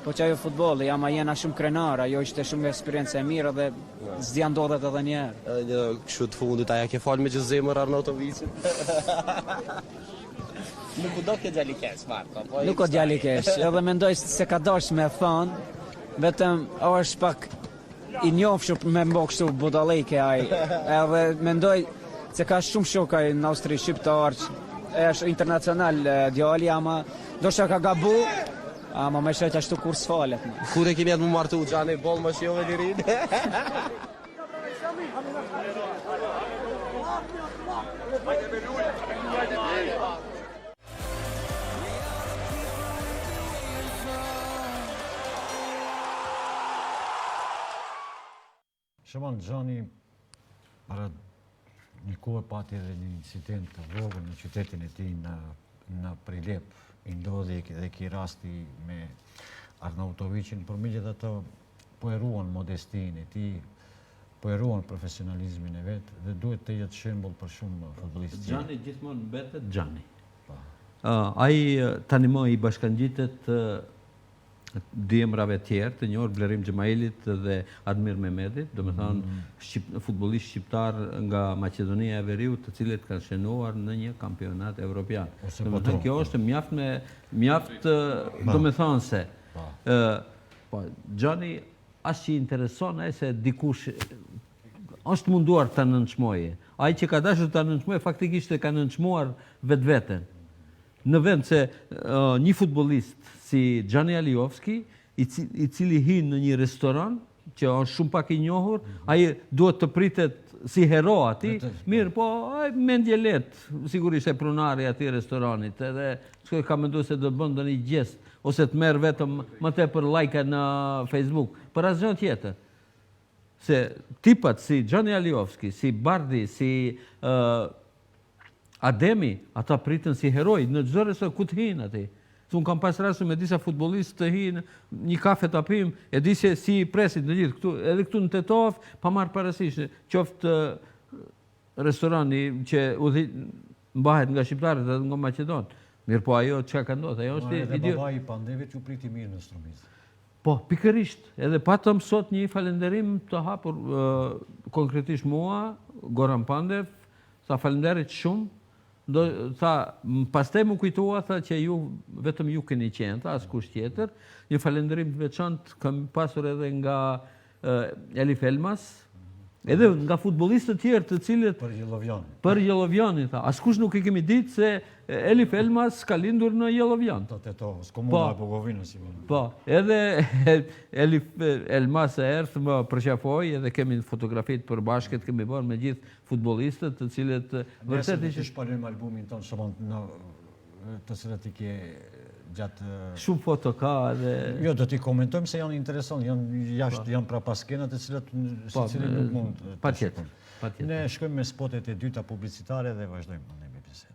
po që ajo futbolli, ama jena shumë krenar, ajo ishte shumë eksperiencë e mirë dhe s'dia ndodhet edhe njerë. Një kështu të fundit, aja ke falë me që zemër Arnautovicin? Nuk u do ke djali kesh, Marko. Nuk o djali kesh, edhe mendoj se ka dash me thonë, vetëm është pak I njofshur me mbok kështu budallike ai. Edhe mendoj se ka shumë shok ai në Austri shqiptar, është internacional djali, ama ndoshta ka gabu, Ma me shëtë ashtu kur s'falet. Kur e keni atë më martu, Gjani, bol më shjove lirin? Shëman, Gjani, para një kohë pati edhe një incident të vogël në qytetin e tij në Prilep, i ndodhi dhe ki rasti me Arnautovicin, por megjithatë po e ruan modestinë e tij, po e ruan profesionalizmin e vet dhe duhet të jetë shembull për shumë futbollistë. Gjani gjithmonë mbetet Gjani. Ai tani më i bashkangjitet dy emrave tjerë të njohur, Blerim Xhemailit dhe Admir Mehmetit, domethënë futbollistë shqiptar nga Maqedonia e Veriut, të cilët kanë shënuar në një kampionat evropian. Domethënë kjo është mjaft domethënëse. Po Gjani as që intereson ai se dikush është munduar ta nënçmojë. Ai që ka dashur ta nënçmojë faktikisht e ka nënçmuar vetveten. Në vend se një futbollist si Gjani Aliovski, i cili hin në një restoran, që është shumë pak i njohur, ai duhet të pritet si hero ati, mirë, po mendje letë, sigurisht e pronari ati restoranit, edhe ka menduar se do të bën ndonjë gjest, ose të merr vetëm më tepër like në Facebook, për asgjë tjetër. Se tipat si Gjani Aliovski, si Bardi, si Ademi, ata pritën si heroj, në çdo restoran ku të hinë ati. Unë kam pas rastu me disa futbollistë të hinë një kafe të apim, e di se si presit në gjithë, edhe këtu në Tetov, pa marrë parasysh, qoftë restorani që mbahet nga shqiptarët edhe nga Maqedonë. Mirë po ajo çka ka ndodhur, ajo është edhe babai i Pandevit ju priti mirë në Strumic. Po, pikërisht, edhe patëm sot një falënderim të hapur konkretisht mua, Goran Pandev, sa falënderit shumë. Pastaj më kujtua që ju, vetëm ju keni qenë, askush tjetër. Një falënderim të veçantë kam pasur edhe nga Elif Elmas, edhe nga futbollistët tjerë të cilët për Jellovjanin. Askush nuk e kemi ditë se Elif Elmas ka lindur në Jellovjan. Po, edhe Elif Elmas e erth më përqafoi edhe kemi fotografit për bashkët, kemi bërë me gjithë futbollistët të cilët vërtet ishte shpalim albumin tonë shumë të cilët i ke gjatë... Shumë foto ka dhe... Jo, do t'i komentojmë se janë interesant, janë pra paskenat e cilët nuk mund të shikon. Ne shkojmë me spotet e dyta publicitare dhe vazhdojmë në me biseda.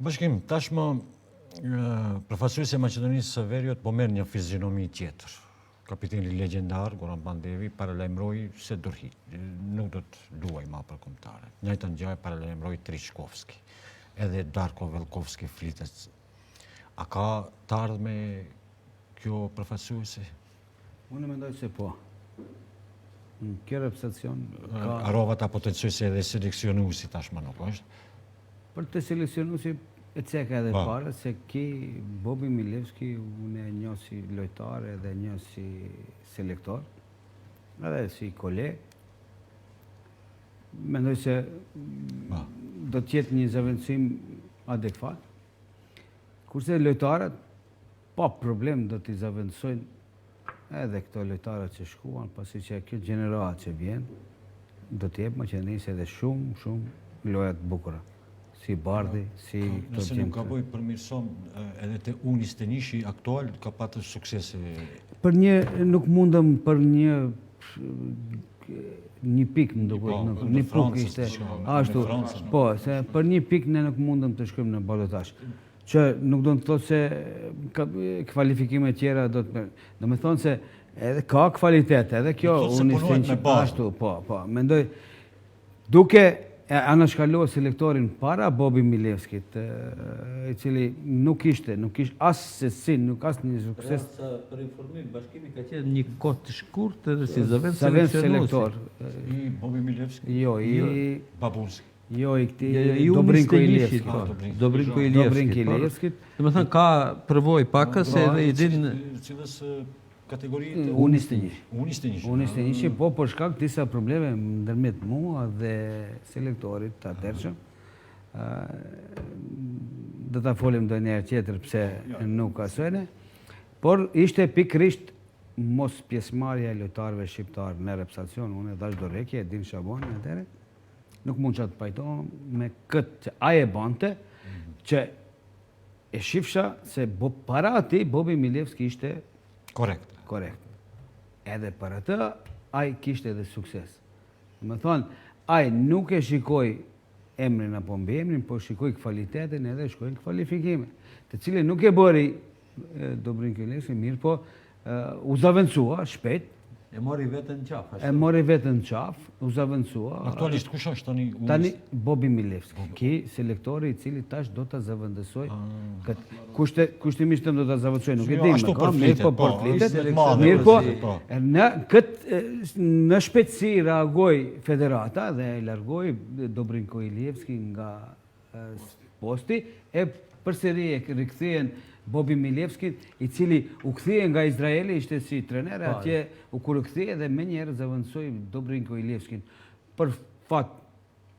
Bashkim, tashmë përfaqësuesi i Maqedonisë së Veriut po merr një fizionomi tjetër. Kapiteni legjendar Goran Pandevi paralajmëroi se Durhi nuk do të luajë më për kombëtare. Njëjtën gjë paralajmëroi Triçkovski. Edhe Darko Velkovski flitet. A ka të ardhme kjo përfaqësuesi? Unë mendoj se po. Kjo reprezentacion ka... Arova ta potenciuesi edhe seleksionuesi tashmë nuk është? Për të seleksionuesi e ceka edhe pare, se ki Bobi Milevski, unë e një si lojtar edhe një si selektor, edhe si koleg. mendoj se do t'jetë një zëvendësim adekvat. Kurse lojtarët, pa problem do t'i zëvendësojnë edhe këto lojtarët që shkuan, pasi që kjo gjenerat që vjen, do t'jep Maqedonisë edhe shumë lojat bukura. Si Bardhi, si këto Nëse nuk ka boj përmirëson edhe të Unis Tenishi aktual, ka patë suksese. Për një, nuk mundëm për një pik më duket, një puk ishte ashtu, po, se për një pik ne nuk mundëm të shkojmë në balotash. Që nuk do të thotë se kvalifikime tjera do të... Do me thonë se edhe ka kvalitet, edhe kjo unë ishte një ashtu, po, mendoj, duke anashkalluar selektorin para Bobi Milevskit, i cili nuk ishte as se si, nuk as një sukses. Për informim, bashkimi ka qenë një kohë të shkurt edhe si zëvendës selektor. I Bobi Milevski? Jo, i Babunski. Jo, i këti Dobrinko Ilevskit. Dobrinko Ilevskit. Dhe me thënë, ka përvoj pakës edhe i din... Cilës kategoritë? Unis Tenishi. Unis Tenishi, po për shkak disa probleme ndërmjet mua dhe selektorit të atërshëm. Do ta folim do njerë tjetër pse nuk ka sëne. Por ishte pikrisht mos pjesëmarrja e lojtarëve shqiptarë në reprezentacion. Unë e dash Doreki, Edin Shabani atëre. Nuk mund që të pajtohem me këtë që aje bante, që e shifsha se para ati Bobi Milevski ishte korekt. Edhe para të, aje kishte edhe sukses. Me thonë, aje nuk e shikoj emrin apo mbi emrin, po shikoj kvalitetin edhe shkojnë kvalifikime. Të cilë nuk e bëri Dobrinko Ilevski, mirë po u zavendësua shpejt. E mori vetën qaf. U zavendësua. Aktualisht, kush është tani? Tani Bobi Milevski, ki selektori i cili tash do të zavendësoj. Kushtimisht do të zavendësoj, nuk e dim, mirë po përflitet. Mirë po, në shpejtësi reagoj federata dhe e largoj Dobrinko Ilevski nga posti, e përsëri e rikthyen Bobi Milevski, i cili u kthye nga Izraeli, ishte si trener, atje u kur u kthye dhe me njerë zavendësoj Dobrinko Ilevskin për fat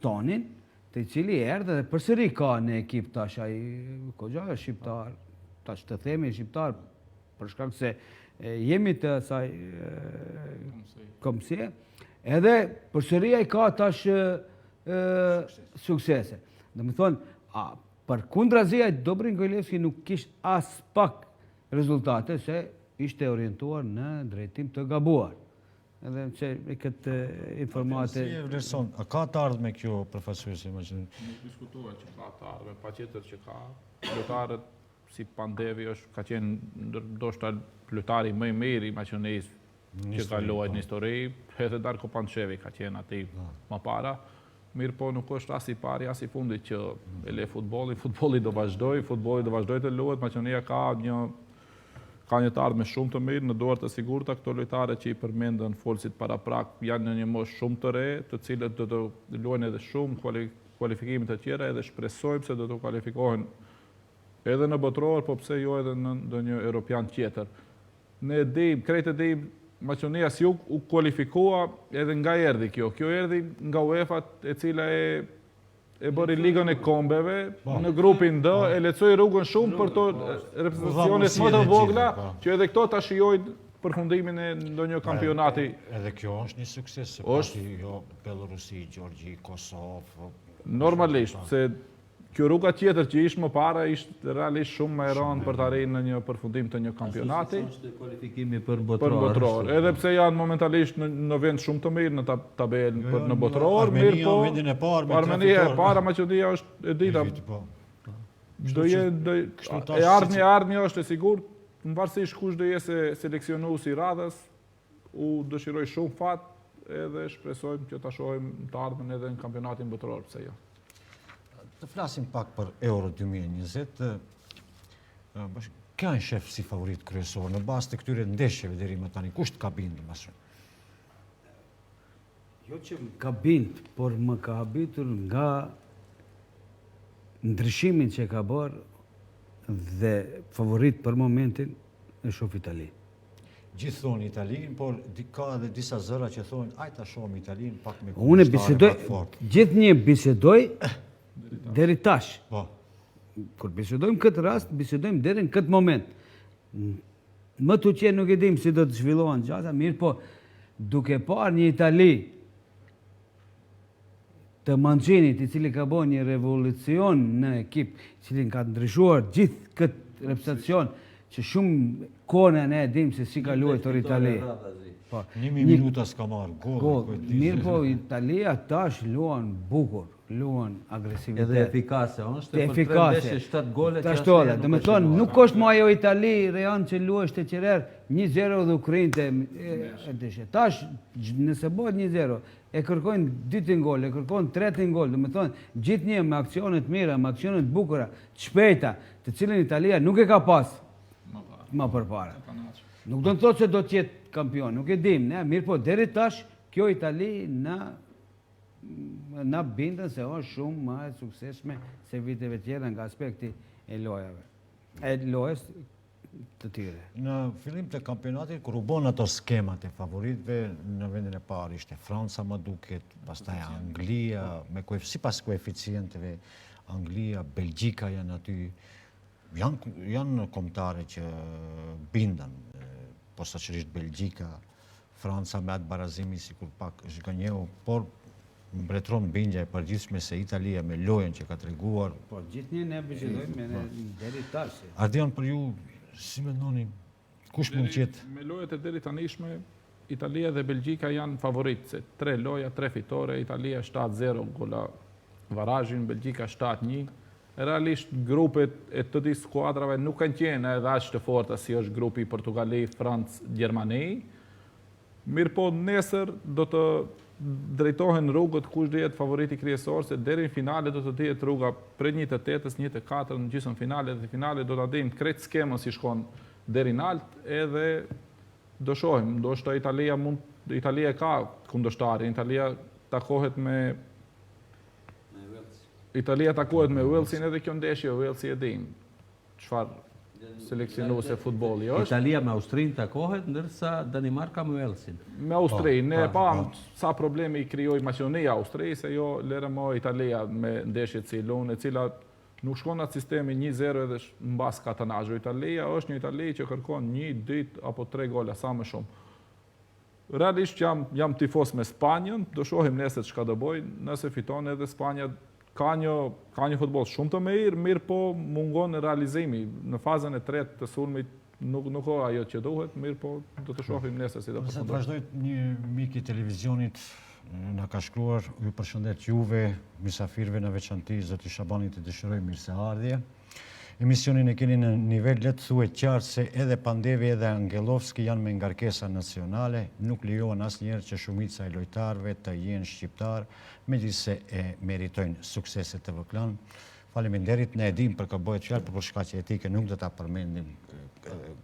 tonin, të cili erdhe dhe përsëri ka në ekip tash ai kogja shqiptar, tash të themi shqiptar, për shkak se jemi të asaj komsie, edhe përsëri ai ka tash suksese. Dhe më thonë, për kundrazia, Dobrinko Ilevski nuk kishte as pak rezultate, se ishte orientuar në drejtim të gabuar. Edhe që e këtë informate... Si e vlerëson, a ka të ardhë me kjo përfaqësuesi? Nuk diskutohet që ka të ardhë, pa qëtër që ka. Lojtarët si Pandevi ka qenë ndoshta lojtari më i mirë i Maqedonisë që ka luajtur në histori, edhe Darko Pandevi ka qenë aty më para. Mirë po nuk është as i pari, as i fundi që e le futbolli do vazhdoj të luhet, Maqedonia ka një të ardhme shumë të mirë në dorë të sigurta, këto lojtare që i përmendën folësit para prak janë në një moshë shumë të re, të cilët do të luajnë edhe shumë kualifikimet të tjera, edhe shpresojmë se do të kualifikohen edhe në botror, po pse jo edhe në ndonjë europian tjetër. Ne krejt e dim, Maqedonia si u kualifikua edhe nga erdhi kjo. Kjo erdhi nga UEFA e cila e bëri ligën e kombeve në grupin D, e lecoi rrugën shumë për to reprezentacionet më të vogla, që edhe këto ta shijojnë përfundimin e ndonjë kampionati. Edhe kjo është një sukses, se pati Belorusi, Gjorgji, Kosovë... Normalisht, se kjo rruga tjetër që ishtë më para, ishtë realisht shumë më e rëndë për të arrijë në një përfundim të një kampionati. Ashtë kualifikimi për botror. Edhe pse janë momentalisht në vend shumë të mirë në tabelën për në botror. Armenia vendin e parë. Armenia e para, Maqedonia është e dita. E ardhmja është e sigurt, në varësisht kush do jetë seleksionuesi i radhës, u dëshiroj shumë fat, edhe shpresojmë që ta shohim të ardhmen edhe në kampionatin botror, pse jo. Të flasim pak për Euro 2020. Ka një shef si favorit kryesor në bazë të këtyre ndeshjeve deri më tani? Kush të ka bindur më shumë? Jo që më ka bindur, por më ka habitur nga ndryshimin që ka bërë dhe favorit për momentin e shoh Itali. Gjithë thonë Italinë, por ka edhe disa zëra që thonë, ajë ta shohim Italinë pak me Unë kundërshtare pak fort. gjithë një bisedoj deri tash. Po. Kur bisedojmë këtë rast, bisedojmë deri në këtë moment. Më të qenë nuk e dim si do të zhvillohen gjasa, mirë po duke parë një Itali të Mancinit, i cili ka bërë një revolucion në ekip, i cili ka ndryshuar gjithë këtë reprezentacion, që shumë kone ne dim se si ka luajtur Itali. Po, 1 minuta s'ka marrë gol. Mirë po Italia tash luan bukur, luan agresivitet. Edhe efikase, është për efikase. 7 gole që Tashtole, do të thonë nuk është më ajo Itali Real që luaj te qerer 1-0 dhe Ukrainë e tash nëse bëhet 1-0 e kërkojnë 2 gol, e kërkojnë 3 gol, do të thonë gjithnjë me aksione të mira, me aksione të bukura, të shpejta, të cilën Italia nuk e ka pas më përpara. Nuk do të thotë se do të jetë kampion, nuk e dim, ne, mirë po deri tash kjo Itali na bindën se është shumë më e suksesshme se viteve tjera nga aspekti e lojave. E lojës të tjere. Në fillim të kampionatit, kur u bën ato skemat e favoritëve, në vendin e parë ishte Franca më duket, pastaj Anglia, sipas koeficienteve, Anglia, Belgjika janë aty. Janë kombëtare që bindën, posaçërisht Belgjika, Franca me atë barazimi sikur pak zhgënjeu, por mbretëron bindja e përgjithshme se Italia me lojën që ka treguar. Po gjithnjë ne bisedojmë deri tash. Ardian, për ju, si mendoni, kush mund të jetë? Me lojët e deri tanishme, Italia dhe Belgjika janë favoritë, se 3 loja, 3 fitore, Italia 7-0 gola varazhin, Belgjika 7-1. Realisht grupet e të di skuadrave nuk kanë qenë edhe aq të forta si është grupi Portugali, Francë, Gjermani. Mirë po nesër do të drejtohen rrugët kush do jetë favoriti kryesor, se deri në finale do të dihet rruga prej 1-8-s, 1-4 në gjysmë finale dhe finale do ta dimë krejt skemën si shkon deri në alt, edhe do shohim, ndoshta Italia ka kundërshtarin, Italia takohet me Walesin edhe kjo ndeshje, Walesi e dim çfarë seleksionuese futbolli është. Italia me Austrinë takohet, ndërsa Danimarka me Walesin. Me Austrinë, ne pam sa problemi i krijoi Maqedonia Austrisë, se jo lere mo Italia me ndeshjet si lunë, e cila nuk shkon atë sistemi 1-0 edhe mbas katanazhu. Italia është një Itali që kërkon 1, 2 apo 3 gola sa më shumë. Realisht jam tifos me Spanjën, do shohim nesër çka do bëj, nëse fiton edhe Spanja. Ka një futboll shumë të mirë po mungon realizimi. Në fazën e tretë të sulmit nuk ka ajo që duhet, mirë po do të shohim nesër si do të vazhdoj. Një mik i televizionit na ka shkruar, ju përshëndet juve, mysafirëve në veçanti, zoti Shabanit të dëshiroj mirëseardhje. Emisionin e keni në nivel le të thuhet qartë se edhe Pandevi edhe Angelovski janë me ngarkesa nacionale, nuk lejohen asnjëherë që shumica e lojtarëve të jenë shqiptar, megjithëse e meritojnë sukseset të vëklan. Faleminderit, ne e dim për ka bëhet fjalë për shkaqe etike, nuk do ta përmendim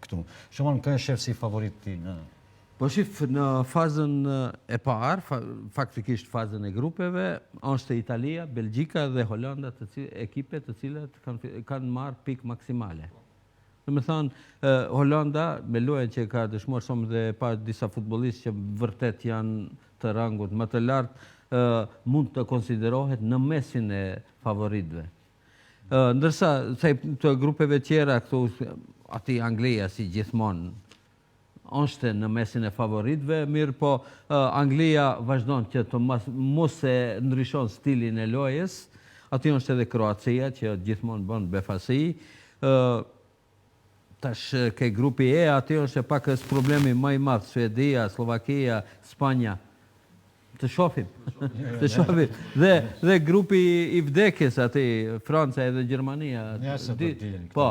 këtu. Shumon kë shef si favorit ti në Po shif, në fazën e parë, faktikisht fazën e grupeve, është Italia, Belgjika dhe Holanda, ekipe të cilat kanë marrë pikë maksimale. Në me thonë, Holanda, me lojën që ka dëshmuar shumë dhe pa disa futbollistë që vërtet janë të rangut më të lartë, mund të konsiderohet në mesin e favoritëve. Ndërsa, të grupeve tjera, ati Anglia si gjithmonë, është në mesin e favoritëve, mirë po Anglia vazhdon që të mos e ndryshon stilin e lojës, ati është edhe Kroacia që gjithmonë bën befasi, tash ke grupi E, ati është pak problemi më i madh, Suedia, Slovakia, Spanja. Të shohim. Të shohim. Dhe grupi i vdekjes aty, Franca edhe Gjermania. Po.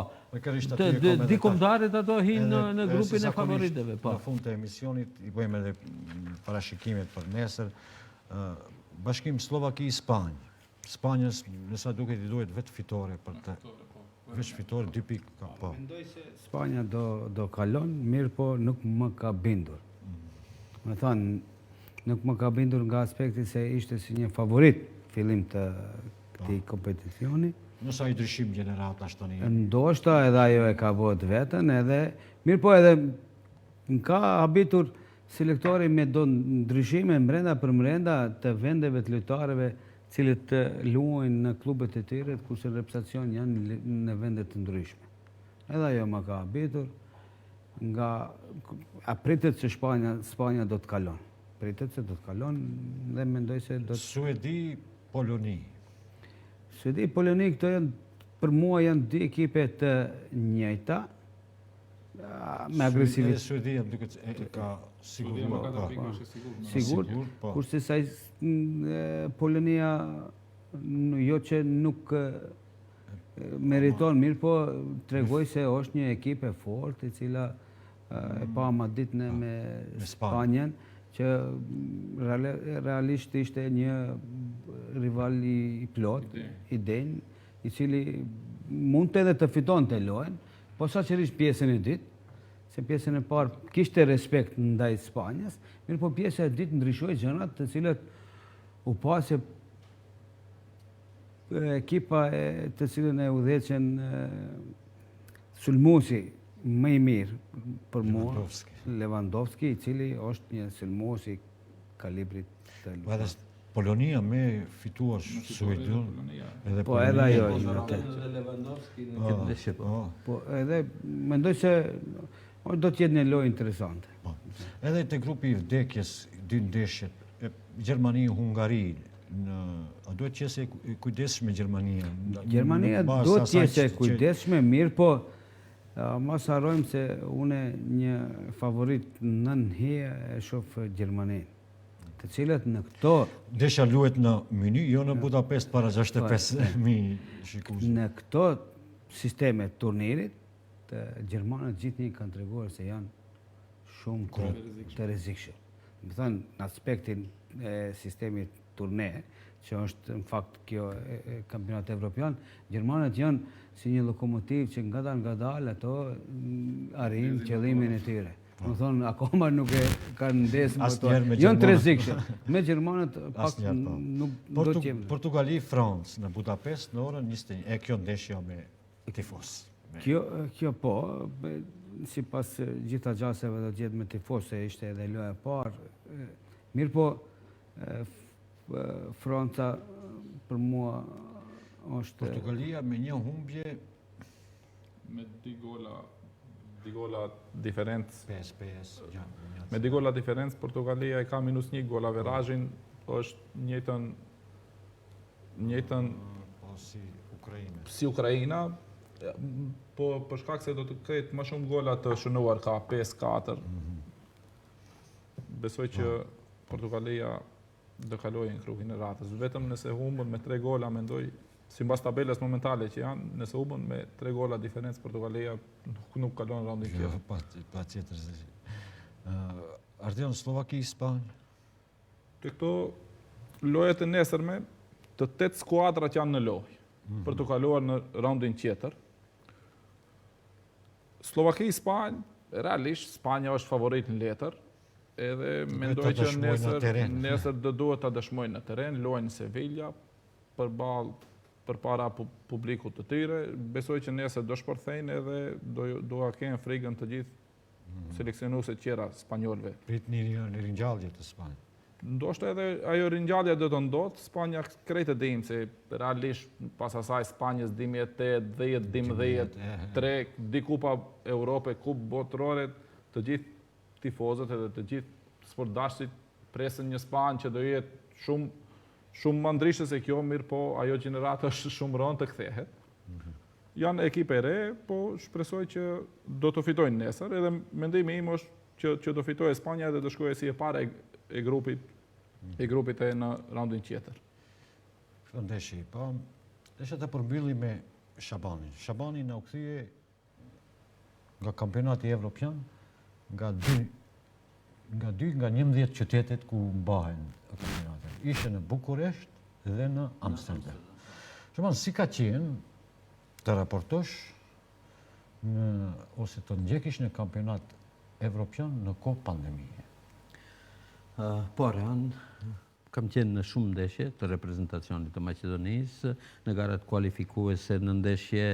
Dikomdarit ato hinë në grupin e favoritëve. Në fund të emisionit, i bëjmë edhe parashikimet për nesër. Bashkim Slovaki-Spanjë. Spanjës, nësa duket i duhet vetë fitore për të... Veç fitore, 2 pikë ka po. Mendoj se Spanja do kalon, mirë po nuk më ka bindur. Me thonë, nuk më ka bindur nga aspekti se ishte si një favorit fillim të këtij kompeticioni. Nësa i ndryshim gjenerat ashtë të një? Ndoshta edhe ajo e ka bët vetën edhe, mirë po edhe Ka habitur selektori me do ndryshime mbrenda për mbrenda të vendeve të lojtarëve cilët luajnë në klubet e tyre, kurse në reprezentacion janë në vende të ndryshme. Edhe ajo më ka habitur, nga pritet se Spanja do të kalon. Pritet se do të kalon dhe mendoj se do të... Suedi, Poloni. Suedi, Poloni, këto janë, për mua janë dy ekipe të njëjta, me agresivitet. Suedia duket ka sigur, kurse sa Polonia jo që nuk meriton mirë, po tregoj se është një ekipe fort e cila e pa ma ditën me Spanjen, që realisht ishte një rival i plot, i denj, i cili mund të edhe të fiton të lojën, po saqërisht pjesën e dytë, se pjesën e parë kishte respekt ndaj Spanjës, mirë po pjesën e dytë ndryshoi gjërat të cilat u pa se ekipa të cilën e udhëheqën sulmuesi më i mirë për mua, Lewandowski, i cili është një sulmues i kalibrit të luajtur. Polonia me fituar Suedin, edhe po edhe ajo po edhe mendoj se do të jetë një lojë interesante. Edhe te grupi i vdekjes, dy ndeshjet, Gjermani-Hungari, a duhet të qesë e kujdesshme Gjermania? Gjermania duhet të qesë e kujdesshme, mirë, po mos harrojmë se unë një favorit nënhije e shoh Gjermaninë, të cilat në këto... Ndeshja luhet në Myni, jo në Budapest para 65.000 shikues. Në këto sisteme turnirit, të Gjermanët gjithnjë kanë treguar se janë shumë të rrezikshëm. Më thënë, në aspektin e sistemit turne, që është në fakt kjo kampionat evropian, Gjermanët janë si një lokomotiv që nga dalë ato arrin qëllimin e tyre. Më thonë, akoma nuk e kanë ndesë më to. Jënë të rrezikshëm. Me Gjermanët pak nuk do të jemë. Portugali-Francë në Budapest në orën 21. E kjo ndeshja me tifos. Kjo po, si pas gjitha gjaseve do t'jetë me tifos, se ishte edhe loja parë. Mirë po, Franca për mua është... Portugalia me një humbje... Me dy gola diferencë. Me dy gola diferencë, Portugalia e ka -1 gol, averazhin është njëjtën si Ukraina, po për shkak se do të ketë më shumë gola të shënuar, ka 5-4. Besoj që Portugalia do kalojë në rrugën e ratës. Vetëm nëse humbën me 3 gola, mendoj, sipas tabelës momentale që janë, nëse humbën me 3 gola diferencë, Portugalia nuk kalon raundin tjetër. Patjetër. Ardian, Slovaki, Spanjë. Të këto lojët e nesërme, të 8 skuadrat janë në lojë për të kaluar në raundin tjetër. Slovaki, Spanjë, realisht Spanja është favorit në letër, edhe mendoj që nesër do duhet ta dëshmojnë në teren, lojnë në Sevilla përpara publikut të tyre. Besoj që nesër do shpërthejnë edhe do a kenë frikën të gjithë seleksionuesit tjera spanjolëve. Prit një ringjallje të Spanjë. Ndoshta edhe ajo ringjallja do të ndodhë, Spanja krejt e dim se realisht pas asaj Spanjës 2008, 10, 12, 3, di Kupa Europe, Kupë botërore, të gjithë tifozët edhe të gjithë sportdashtit presin një Spanjë që do jetë shumë më ndrishtë se kjo, mirë po ajo gjenerata është shumë rënd të kthehet. Janë ekipe re, po shpresoj që do të fitojnë nesër, edhe mendimi im është që do fitojë Spanja edhe do shkojë si e para e grupit e në raundin tjetër. Kjo ndeshi, po, desha të përmbylli me Shabanin. Shabani në u kthye nga kampionati evropian, nga 11 qytetet ku mbahen kampionatet. Ishe në Bukuresht dhe në Amsterdam. Shaban, si ka qenë të raportosh ose të ndjekish në kampionat evropian në kohë pandemie? Po, kam qenë në shumë ndeshje të reprezentacionit të Maqedonisë, në garat kualifikuese, në ndeshje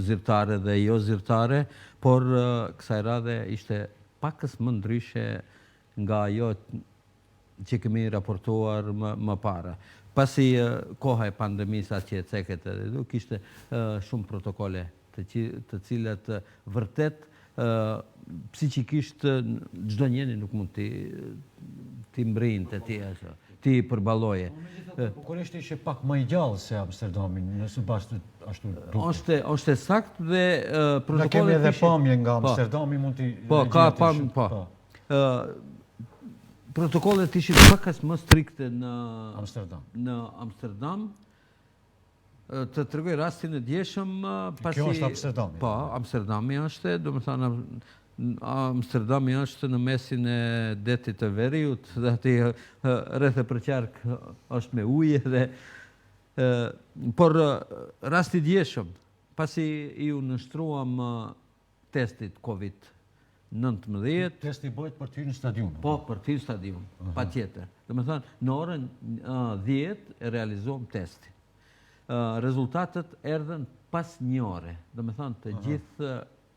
zyrtare dhe jo zyrtare, por kësaj radhe ishte pakës më ndryshe nga ajo që kemi raportuar më para. Pasi koha e pandemisë që e ceket edhe du, kishte shumë protokole të cilat vërtet psikikisht çdo njeri nuk mund t'i mbrinte, ti përbaloje. Bukureshti ishe pak më i gjallë se Amsterdami, nëse bashkë ashtu duke. Është sakt dhe protokollet Ne kemi edhe pamje nga Amsterdami, mund t'i... Po, ka pamje, po. Protokollet ishin pakas më strikte në Amsterdam. Të tregoj rastin e djeshëm pasi... Kjo është Amsterdami. Po, Amsterdami është, do më thënë, Amsterdami është në mesin e detit të Veriut, dhe ati rreth e përqark është me ujë dhe... Por rasti djeshëm, pasi ju nështruam testit COVID-19... Testi bëjt për t'hyrë në stadium. Po, për t'hyrë në stadium, pa tjetër. Dhe me thënë, në orën 10 e realizuam testi. Rezultatet erdhen pas një ore. Dhe me thënë, të gjithë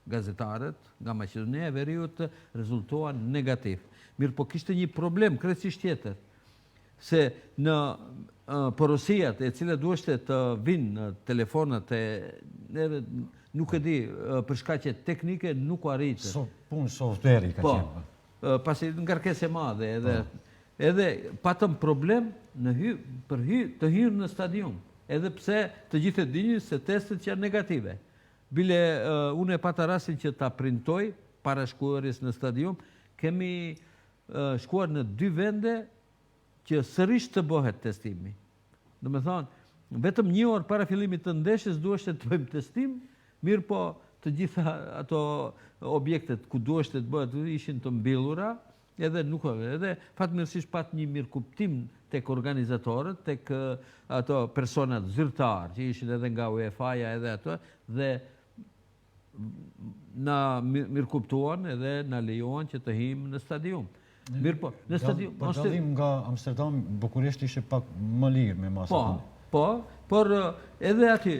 gazetarët nga Maqedonia e Veriut rezultuan negativ. Mirë, po kishte një problem krejtësisht tjetër, se në porosiat e cilat duheshte të vinë në telefonat e nuk e di, për shkaqe teknike nuk u arritën. Punë softveri ka qenë. Po, pasi ngarkesë e madhe edhe patëm problem për të hyrë në stadium. Edhe pse të gjithë e dinin se testet janë negative. Bile unë e pata rastin që ta printoj para shkuarjes në stadium, kemi shkuar në 2 vende që sërish të bëhet testimi. Do me thonë, vetëm 1 orë para fillimit të ndeshjes duheshte të bëjmë testim, mirë po të gjitha ato objektet ku duheshte të bëhet ishin të mbillura, edhe fatmirësisht pat një mirë kuptim tek organizatorët, tek ato personat zyrtarë që ishin edhe nga UEFA-ja edhe ato, dhe na mirë kuptuan edhe na lejuan që të him në stadium. Mirë po, në stadium... Për dalim nga Amsterdam, Bukureshti ishe pak më lirë me masa. Po, por edhe ati,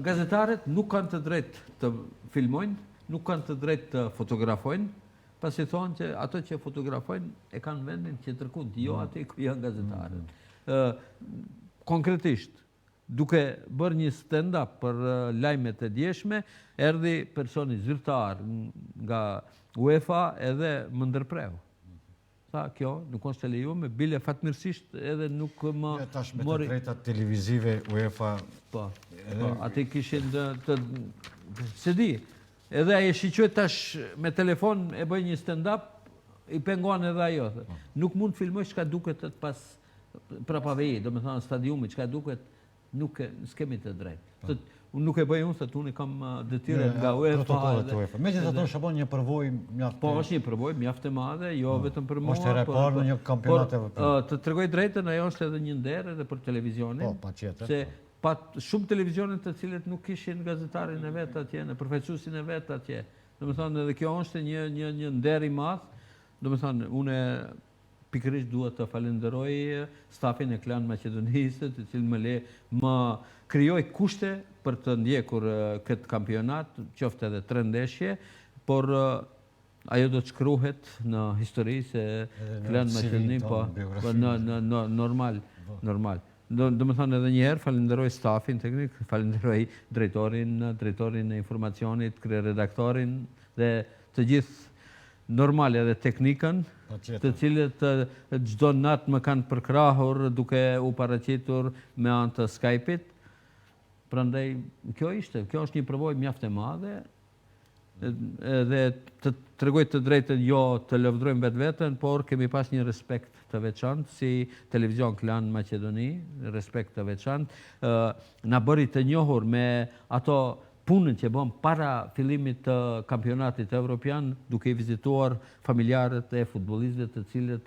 gazetarët nuk kanë të drejt të filmojnë, nuk kanë të drejt të fotografojnë, pasi thonë që ato që fotografojnë e kanë vendin që tërkund, jo ati ku janë gazetarët. Konkretisht, duke bërë një stand-up për lajmet e djeshme, erdhi personi zyrtar nga UEFA edhe më ndërpreu. Tha, kjo nuk është të lejuar, bile fatmirësisht edhe nuk më mori... Tash me të drejtat televizive UEFA... Po, ati kishin të... Se di, edhe aje shiqoj tash me telefon e bëj një stand-up, i penguan edhe ajo. Nuk mund të filmoj çka duket të pas prapavej, do me thonë stadiumi, çka duket, nuk s'kemi të drejt. Unë nuk e bëj unë, thëtë unë i kam detyre nga UEFA. Me që të tonë shëpon një përvoj mjaftë... Po, është një përvoj mjaftë madhe, jo vetëm për mua. është e repar në një kampionat e vëpër. Të tregoj drejtën, ajo është edhe një nder edhe për televizionin. Po, pa qeter. Se pat shumë televizionin të cilët nuk kishin gazetarin e vetë atje, në përfaqësuesin e vetë atje. Do me thonë, edhe kjo është një nder i madh. Do me thonë, unë pikërisht duhet të falenderoj stafin e Klan Maqedonisë, të cilë më krijoi kushte për të ndjekur këtë kampionat, qoftë edhe 3 ndeshje, por ajo do të shkruhet në histori se Klan Maqedonisë, po normal. Do me thonë edhe njëherë, falenderoj stafin teknik, falenderoj drejtorin e informacionit, redaktorin dhe të gjithë normal edhe teknikën, të cilët çdo natë më kanë përkrahur duke u paraqitur me anë të Skype-it. Prandaj kjo është një përvojë mjaft e madhe, dhe të tregoj të drejtën, jo të lëvdrojmë vetveten, por kemi pas një respekt të veçantë si televizion Klan Maqedoni, respekt të veçantë, na bëri të njohur me ato punën që bëm para fillimit të kampionatit evropian, duke i vizituar familjarët e futbollistëve të cilët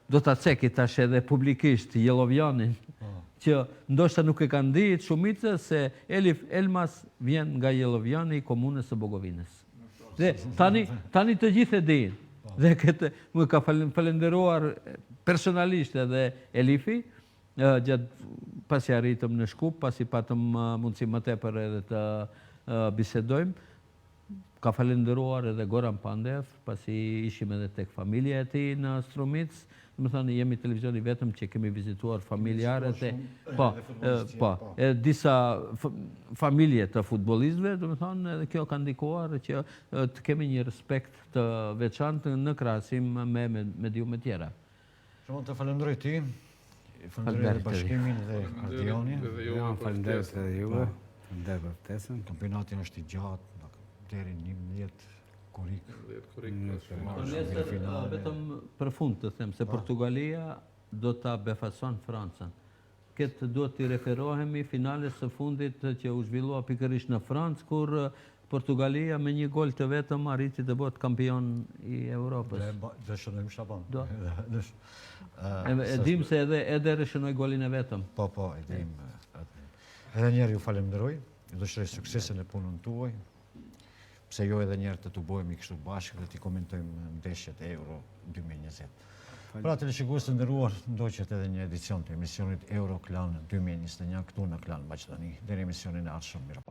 do ta ceki tash edhe publikisht Jellovjanin, që ndoshta nuk e kanë ditë shumica se Elif Elmas vjen nga Jellovjani, komunës së Bogovinës. Dhe tani të gjithë e dinë. Dhe këtë më ka falenderuar personalisht edhe Elifi, gjatë pasi arritëm në Shkup, pasi patëm mundësi më tepër edhe të bisedojmë. ka falenderuar edhe Goran Pandev, pasi ishim edhe tek familja e tij në Strumic. Më thënë, jemi televizioni vetëm që kemi vizituar familjarët e disa familje të futbolistëve, do më thënë, edhe kjo ka ndikuar që të kemi një respekt të veçantë në krahasim me mediumet tjera. Shumë të falenderoj ti, falenderoj dhe bashkimin dhe Ardionin. Falenderoj edhe juve, falenderoj për ftesën. Kampionatin është i gjatë, deri 11 korik. Vetëm për fund të them se Portugalia do ta befason Francën. Këtë duhet të referohemi finales së fundit që u zhvillua pikërisht në Francë, kur Portugalia me një gol të vetëm arriti të bëhet kampion i Europës. Dhe shënojmë Shaban. E dim se edhe rëshënoj golin e vetëm. Po, e dim. Edhe njerë ju falenderoj, ju dëshiroj suksese në punën tuaj, pse jo edhe njerë të bëhemi kështu bashkë dhe të komentojmë ndeshjet e Euro 2020. Pra teleshikues të nderuar, ndoqet edhe një edicion të emisionit Euro Klan 2021 këtu në Klan Maqedoni. Deri emisionin e ardhshëm, mirë.